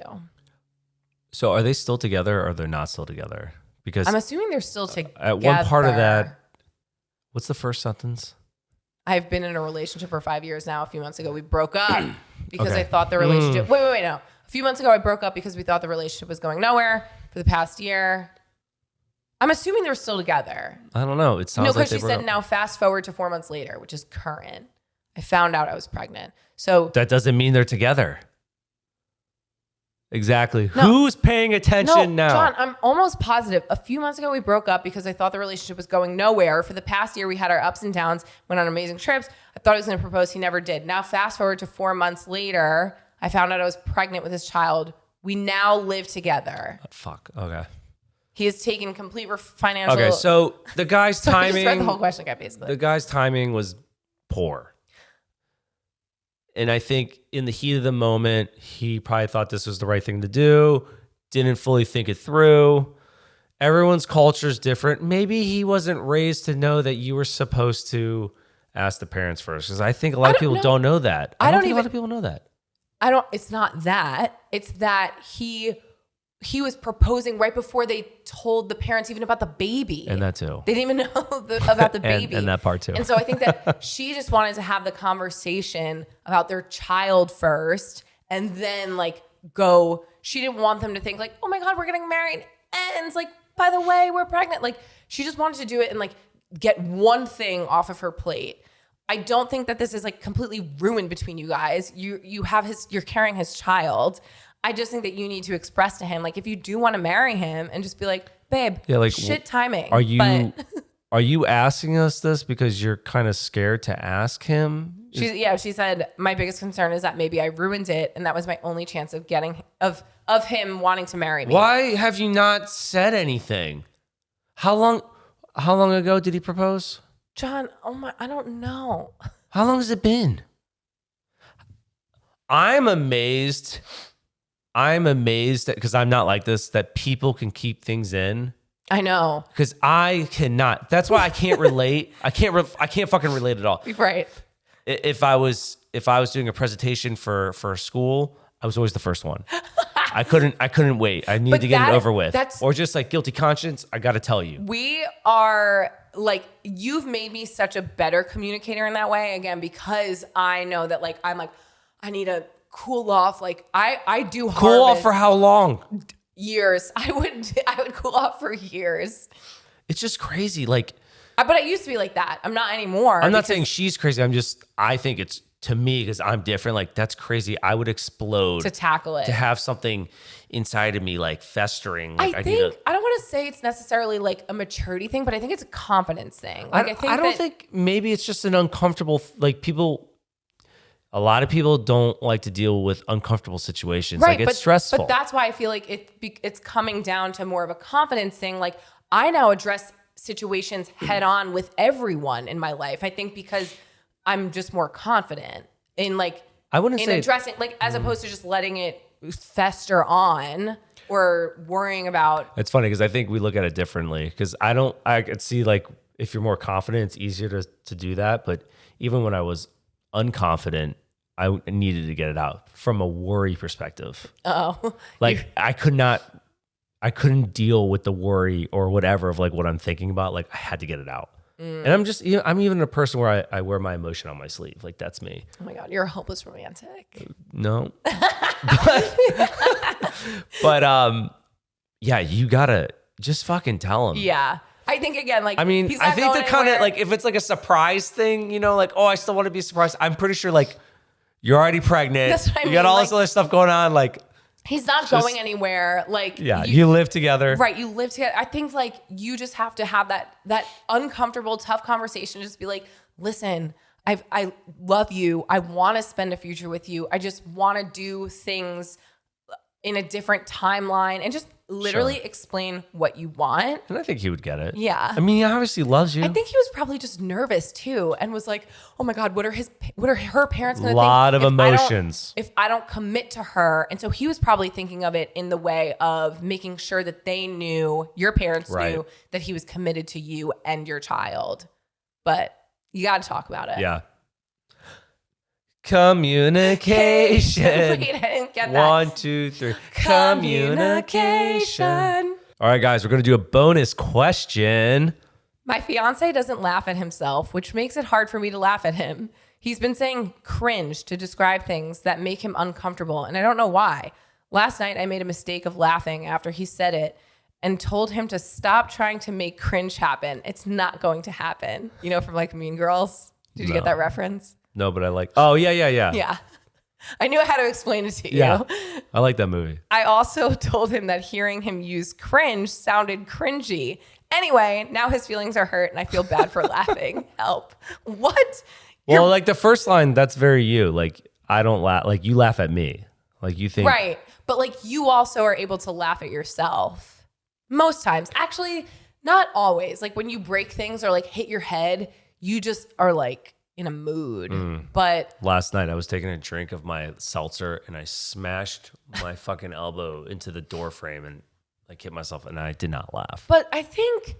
So are they still together or they're not still together? Because I'm assuming they're still together. at one part of that, what's the first sentence? I've been in a relationship for 5 years now. A few months ago, we broke up because Okay. I thought the relationship... Wait, no. A few months ago, I broke up because we thought the relationship was going nowhere for the past year. I'm assuming they're still together. I don't know. It sounds No, like because they she broke said up. now fast forward to 4 months later, which is current. I found out I was pregnant. So That doesn't mean they're together. Exactly. No. Who's paying attention now? John, I'm almost positive. A few months ago, we broke up because I thought the relationship was going nowhere. For the past year, we had our ups and downs, went on amazing trips. I thought he was going to propose. He never did. Now, fast forward to 4 months later, I found out I was pregnant with his child. We now live together. Fuck. Okay. He has taken complete financial... Okay. So the guy's So I just read the timing. whole question, guy, basically. The guy's timing was poor. And I think in the heat of the moment, he probably thought this was the right thing to do, didn't fully think it through. Everyone's culture is different. Maybe he wasn't raised to know that you were supposed to ask the parents first. Because I think a lot of people don't know that. I don't think a lot of people know that. It's not that. It's that he was proposing right before they told the parents even about the baby. And that too. They didn't even know about the baby. and that part too. And so I think that she just wanted to have the conversation about their child first and then like go. She didn't want them to think like, oh my God, we're getting married. And it's like, by the way, we're pregnant. Like she just wanted to do it and like get one thing off of her plate. I don't think that this is like completely ruined between you guys. You're carrying his child. I just think that you need to express to him, like, if you do want to marry him and just be like, babe, shit timing. Are you asking us this because you're kind of scared to ask him? She said, my biggest concern is that maybe I ruined it. And that was my only chance of getting, of him wanting to marry me. Why have you not said anything? How long ago did he propose? John, I don't know. How long has it been? I'm amazed that, because I'm not like this, that people can keep things in. I know. Because I cannot. That's why I can't relate. I can't fucking relate at all. Right. If I was doing a presentation for school, I was always the first one. I couldn't wait. I needed to get it over with. Or just like guilty conscience, I got to tell you. We are like, you've made me such a better communicator in that way, again, because I know that like, I'm like, I need to cool off. Like I do cool off for how long? Years. I would cool off for years. It's just crazy. Like, but I used to be like that. I'm not anymore. I'm not saying she's crazy. I think it's, to me, because I'm different, like that's crazy. I would explode to tackle it, to have something inside of me like festering. Like I don't want to say it's necessarily like a maturity thing, but I think it's a confidence thing. Like I don't think maybe it's just an uncomfortable, like a lot of people don't like to deal with uncomfortable situations. Right, like it's stressful. But that's why I feel like it's coming down to more of a confidence thing. Like I now address situations head on with everyone in my life. I think because I'm just more confident in like, I wouldn't say addressing, like, as opposed to just letting it fester on or worrying about. It's funny because I think we look at it differently, because I could see like if you're more confident, it's easier to do that. But even when I was unconfident, I needed to get it out from a worry perspective. Oh, like I couldn't deal with the worry or whatever of like what I'm thinking about. Like I had to get it out. And I'm even a person where I wear my emotion on my sleeve. Like that's me. Oh my God, you're a hopeless romantic. No. but yeah, you gotta just fucking tell him. Yeah. I think again, like, I mean, I think the kind of like, if it's like a surprise thing, like, oh, I still want to be surprised. I'm pretty sure like you're already pregnant. That's what I mean. You got all this other stuff going on. Like he's not going anywhere. Like, yeah, you live together. Right. You live together. I think like you just have to have that uncomfortable, tough conversation. Just be like, listen, I love you. I want to spend a future with you. I just want to do things in a different timeline and just literally explain what you want. And I think he would get it. Yeah. I mean, he obviously loves you. I think he was probably just nervous too and was like, oh my God, what are her parents going to think? Lot of emotions. If I don't commit to her. And so he was probably thinking of it in the way of making sure that they knew, your parents knew that he was committed to you and your child. But you got to talk about it. Yeah. Communication. Wait, I didn't get that. 1, 2, 3. Communication. All right, guys, we're going to do a bonus question. My fiance doesn't laugh at himself, which makes it hard for me to laugh at him. He's been saying cringe to describe things that make him uncomfortable, and I don't know why. Last night, I made a mistake of laughing after he said it and told him to stop trying to make cringe happen. It's not going to happen. You know, from like Mean Girls? Did you get that reference? No, but I like... Oh, yeah. Yeah. I knew how to explain it to you. Yeah. I like that movie. I also told him that hearing him use cringe sounded cringy. Anyway, now his feelings are hurt and I feel bad for laughing. Help. What? Well, like the first line, that's very you. Like, I don't laugh. Like, you laugh at me. Like, you think... Right. But like, you also are able to laugh at yourself. Most times. Actually, not always. Like, when you break things or like hit your head, you just are like... in a mood. But last night I was taking a drink of my seltzer and I smashed my fucking elbow into the door frame and like hit myself and I did not laugh. But I think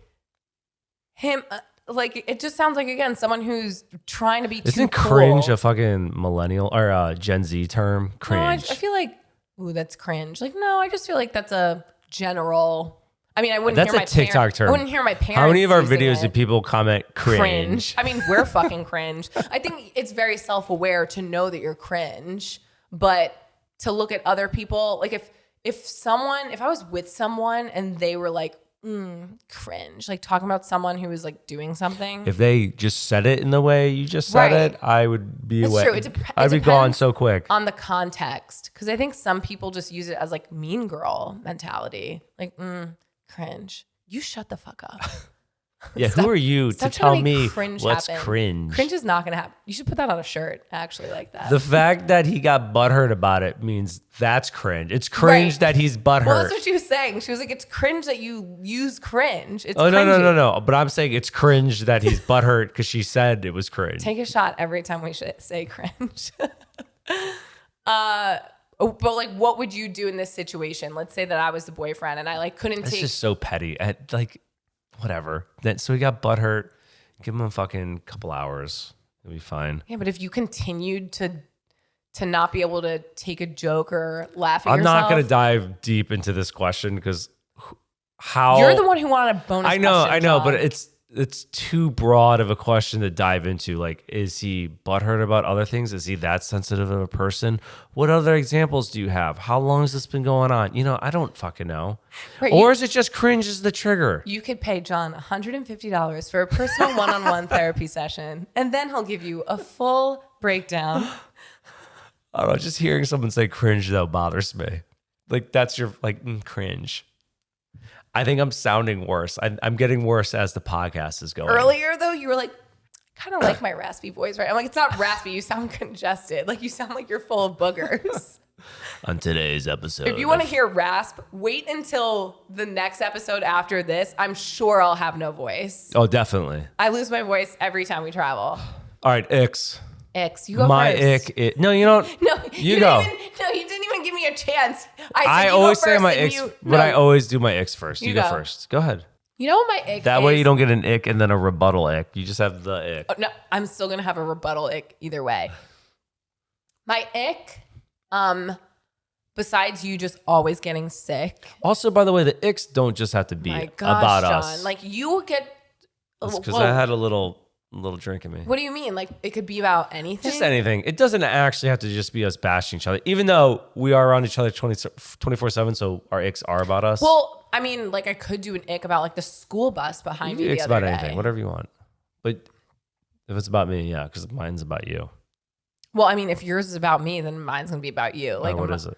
him like it just sounds like again someone who's trying to be Isn't too cringe cool. a fucking millennial or Gen Z term? Cringe. No, I feel like ooh, that's cringe. Like no, I just feel like that's a general. I mean, I wouldn't. That's hear a my TikTok term. I wouldn't hear my parents. How many of our using videos it. do people comment cringe? I mean, we're fucking cringe. I think it's very self-aware to know that you're cringe, but to look at other people, like if I was with someone and they were like, cringe, like talking about someone who was like doing something. If they just said it in the way you just said Right. it, I would be It's away. true. I'd be gone so quick. On the context, because I think some people just use it as like mean girl mentality, like cringe. You shut the fuck up. Yeah, who are you to Stop tell trying to make me cringe what's happen. cringe? Cringe is not gonna happen. You should put that on a shirt. I actually like that. The fact that he got butthurt about it means that's cringe. It's cringe Right. that he's butthurt. Well, that's what she was saying. She was like, it's cringe that you use cringe. It's Oh, no. cringy. But I'm saying it's cringe that he's butthurt because she said it was cringe. Take a shot every time we should say cringe. But like, what would you do in this situation? Let's say that I was the boyfriend and I like couldn't It's take. just so petty. Like, whatever. So he got butthurt. Give him a fucking couple hours. It'll be fine. Yeah, but if you continued to not be able to take a joke or laugh at I'm yourself, not going to dive deep into this question because how... You're the one who wanted a bonus. I know, question, but John. it's too broad of a question to dive into. Like, is he butthurt about other things? Is he that sensitive of a person? What other examples do you have? How long has this been going on? You know, I don't fucking know. Right, Or is it just cringe is the trigger? You could pay John $150 for a personal one-on-one therapy session, and then he'll give you a full breakdown. I don't know. Just hearing someone say cringe though bothers me. Like that's your cringe. I think I'm sounding worse. I'm getting worse as the podcast is going. Earlier, though, you were like, kind of like my raspy voice, right? I'm like, it's not raspy. You sound congested. Like, you sound like you're full of boogers. On today's episode. If you want to hear rasp, wait until the next episode after this. I'm sure I'll have no voice. Oh, definitely. I lose my voice every time we travel. All right, icks. Icks, you go My first. ick. No, you don't. No, you go. You didn't even give me a chance. I said I you always go say first my and icks, you- but no. I always do my icks first. You You go go. first. Go ahead. You know what my ick That is? way you don't get an ick and then a rebuttal ick. You just have the ick. Oh, no, I'm still gonna have a rebuttal ick either way. My ick, besides you just always getting sick. Also, by the way, the icks don't just have to be My gosh, about John, us. like you get. Because Whoa. I had a little drink in me. What do you mean? Like it could be about anything? Just anything. It doesn't actually have to just be us bashing each other, even though we are around each other 24/7. So our icks are about us. Well, I mean, like I could do an ick about like the school bus behind me you the icks other about day. anything, whatever you want. But if it's about me, yeah, because mine's about you. Well, I mean, if yours is about me, then mine's gonna be about you. Like, What is it?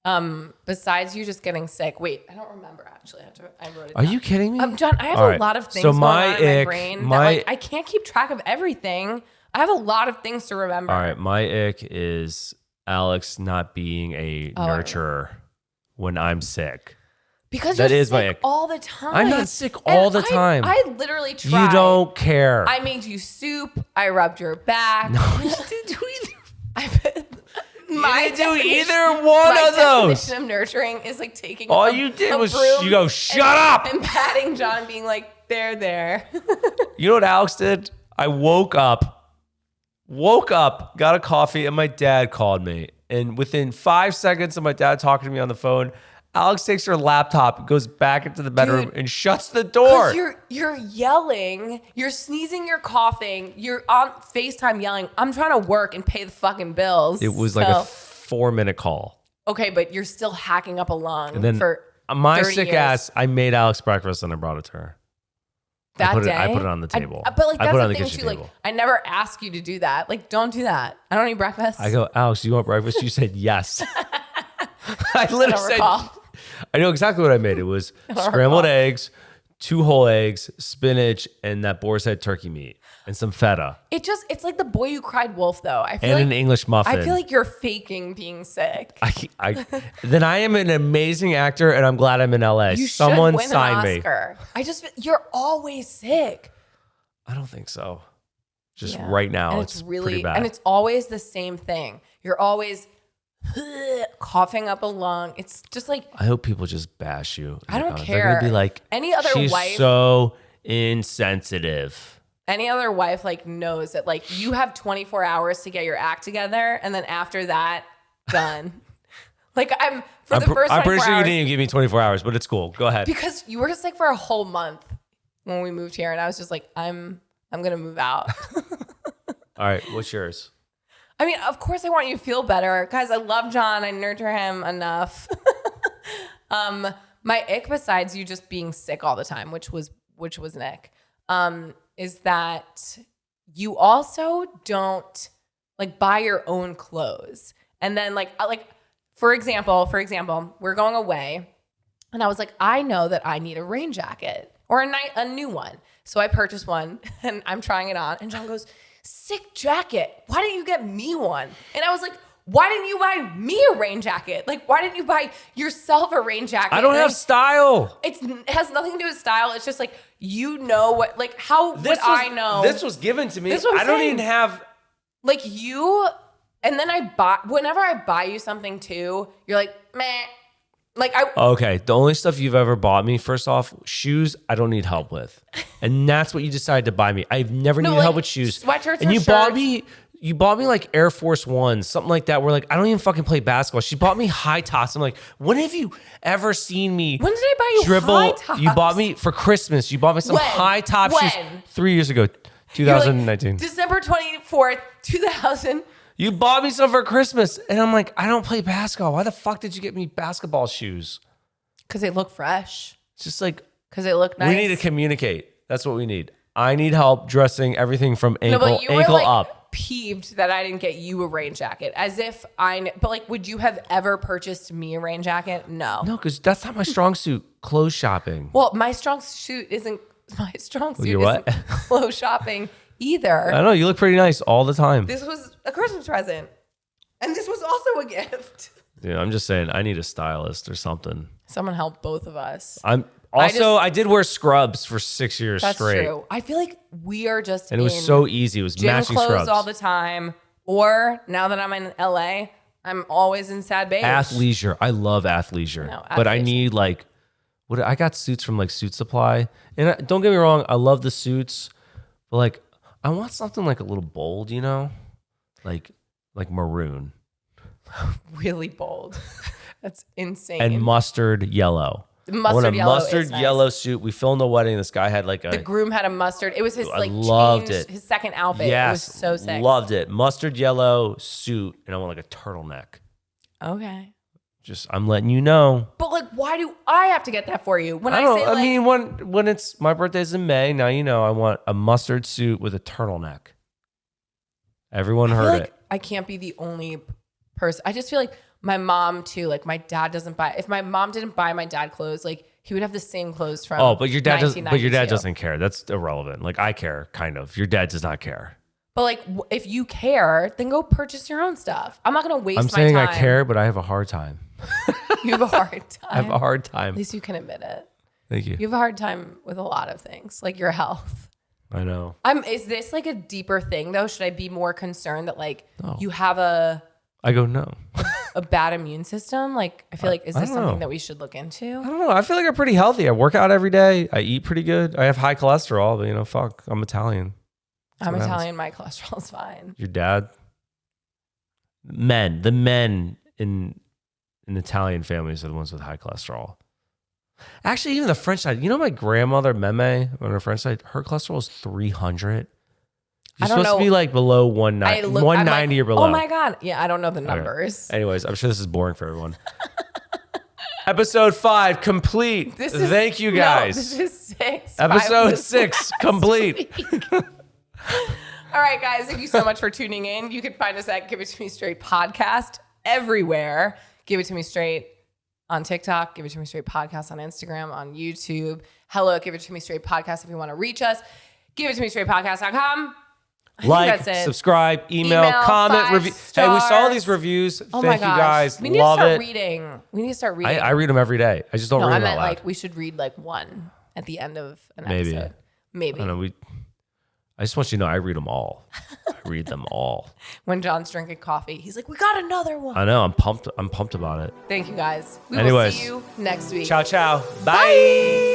Besides you just getting sick. Wait, I don't remember actually. I wrote it Are down. you kidding me? John, I have All a right. lot of things So going my on in my ick- brain my- that like I can't keep track of everything. I have a lot of things to remember. All right, my ick is Alex not being a nurturer when I'm sick. Because That you're is my sick ick. all the time. I'm not sick all the time. I literally tried. You don't care. I made you soup. I rubbed your back. No, you didn't do either. My didn't do definition- either one my of those. definition of nurturing is like taking All a- you did a was broom you go, "Shut up!" and patting John and being like, there. You know what Alex did? I woke up, got a coffee, and my dad called me. And within 5 seconds of my dad talking to me on the phone, Alex takes her laptop, goes back into the bedroom, Dude, and shuts the door. You're yelling, you're sneezing, you're coughing, you're on FaceTime yelling. I'm trying to work and pay the fucking bills. It was like a 4-minute call. Okay, but you're still hacking up a lung And then for my 30 sick years. ass, I made Alex breakfast and I brought it to her. That I day. put it on the table. But like I that's put it the on the thing kitchen too. Like table. I never ask you to do that. Like don't do that. I don't eat breakfast. I go, Alex, do you want breakfast? You said yes. I literally don't said, recall. I know exactly what I made. It was scrambled eggs, 2 whole eggs, spinach, and that boar's head turkey meat, and some feta, It's like the boy who cried wolf though. I feel and like an English muffin. I feel like you're faking being sick. Then I am an amazing actor, and I'm glad I'm in LA. You Someone should win sign an me. Oscar. You're always sick. I don't think so. Just Yeah. right now, And it's pretty bad. and it's always the same thing. You're always coughing up a lung. It's just like I hope people just bash you. in I the don't comments. They're gonna be care. like, Any other she's wife- so insensitive. any other wife like knows that like you have 24 hours to get your act together, and then after that, done. Like I'm I'm first 24 pretty sure you hours, didn't even give me 24 hours, but it's cool. Go ahead. because you were sick for a whole month when we moved here, and I was just like, I'm gonna move out. All right, what's yours? I mean, of course I want you to feel better. Guys, I love John. I nurture him enough. My ick, besides you just being sick all the time, which was an ick, is that you also don't like buy your own clothes. And then like for example, we're going away and I was like, I know that I need a rain jacket or a new one. So I purchased one and I'm trying it on, and John goes, sick jacket. Why didn't you get me one? And I was like, why didn't you buy me a rain jacket? Like, why didn't you buy yourself a rain jacket? I don't have style. It has nothing to do with style. It's just like, you know what, like, how would I know? This was given to me. This is what I'm I don't saying. even have. Like you, and then whenever I buy you something too, you're like, meh. Like Okay, the only stuff you've ever bought me, first off, shoes, I don't need help with. And that's what you decided to buy me. I've never needed like, help with shoes. sweatshirts and or you bought me like Air Force Ones, something like that, where like I don't even fucking play basketball. She bought me high tops. I'm like, when have you ever seen me When did I buy you dribble? high tops? You bought me for Christmas. You bought me some When? high top shoes When? 3 years ago, you're like, 2019. December 24th, 2000. You bought me some for Christmas. And I'm like, I don't play basketball. Why the fuck did you get me basketball shoes? Because they look fresh. It's just like, Because they look nice. we need to communicate. That's what we need. I need help dressing everything from No, ankle, but you were ankle like up. peeved that I didn't get you a rain jacket, as if but like, would you have ever purchased me a rain jacket? No. No, because that's not my strong suit. Clothes shopping. Well, my strong suit isn't Your what? clothes shopping either. I know you look pretty nice all the time. This was a Christmas present, and this was also a gift. Dude, I'm just saying, I need a stylist or something. Someone help both of us. I did wear scrubs for 6 years That's straight. true. I feel like we are just And it was in so easy. It was gym matching clothes scrubs. all the time. Or now that I'm in LA, I'm always in sad beige. Athleisure. I love athleisure. No, but I athleisure. need like, I got suits from like Suit Supply. And don't get me wrong, I love the suits. But like, I want something like a little bold, you know? Like maroon. Really bold. That's insane. And mustard yellow. I want a Mustard yellow is mustard nice. yellow suit. We filmed the wedding. This guy had like The a groom had a mustard. It was his I like loved changed, it. his second outfit. yes, It was so sick. loved it. Mustard yellow suit, and I want like a turtleneck. Okay. Just I'm letting you know. But like, why do I have to get that for you? When I, I don't. say I like, mean, when it's my birthday's in May. Now you know I want a mustard suit with a turtleneck. Everyone I feel heard like it. I can't be the only person. I just feel like My mom too. Like my dad doesn't buy. If my mom didn't buy my dad clothes, like he would have the same clothes from. Oh, but your dad doesn't. But your dad 1992. doesn't care. That's irrelevant. Like I care, kind of. Your dad does not care. But like, if you care, then go purchase your own stuff. I'm not gonna waste my I'm time. saying I care, but I have a hard time. You have a hard time. I have a hard At time. least you can admit it. Thank you. You have a hard time with a lot of things, like your health. I know. Is this like a deeper thing though? Should I be more concerned that like No. you have a I go no. bad immune system? Like I feel like is I this don't something know. that we should look into? I don't know. I feel like I'm pretty healthy. I work out every day. I eat pretty good. I have high cholesterol, but fuck, I'm Italian. I'm what Italian. My cholesterol is fine. Your dad? The men in Italian families are the ones with high cholesterol. Actually, even the French side. My grandmother, Meme, on her French side, her cholesterol is 300. You're I don't supposed to know. be like below 190, I'm 190 like, or below. Oh my god! Yeah, I don't know the numbers. Anyways, I'm sure this is boring for everyone. Episode 5 complete. Thank you guys. No, this is 6. Episode 6 complete. All right, guys. Thank you so much for tuning in. You can find us at Give It To Me Straight podcast everywhere. Give It To Me Straight on TikTok. Give It To Me Straight podcast on Instagram, on YouTube. Hello at Give It To Me Straight podcast if you want to reach us. Give It To Me Straight podcast.com. Like, that's it. subscribe, email, comment, 5 review. Hey, we saw stars. these reviews. Oh Thank my you gosh. guys. We need Love to start it. reading. We need to start reading. I read them every day. I just don't no, read I them out meant loud. like we should read like one at the end of an Maybe. episode. Maybe. I don't know. I just want you to know I read them all. I read them all. When John's drinking coffee, he's like, we got another one. I know. I'm pumped. I'm pumped about it. Thank you guys. We will Anyways. see you next week. Ciao, ciao. Bye.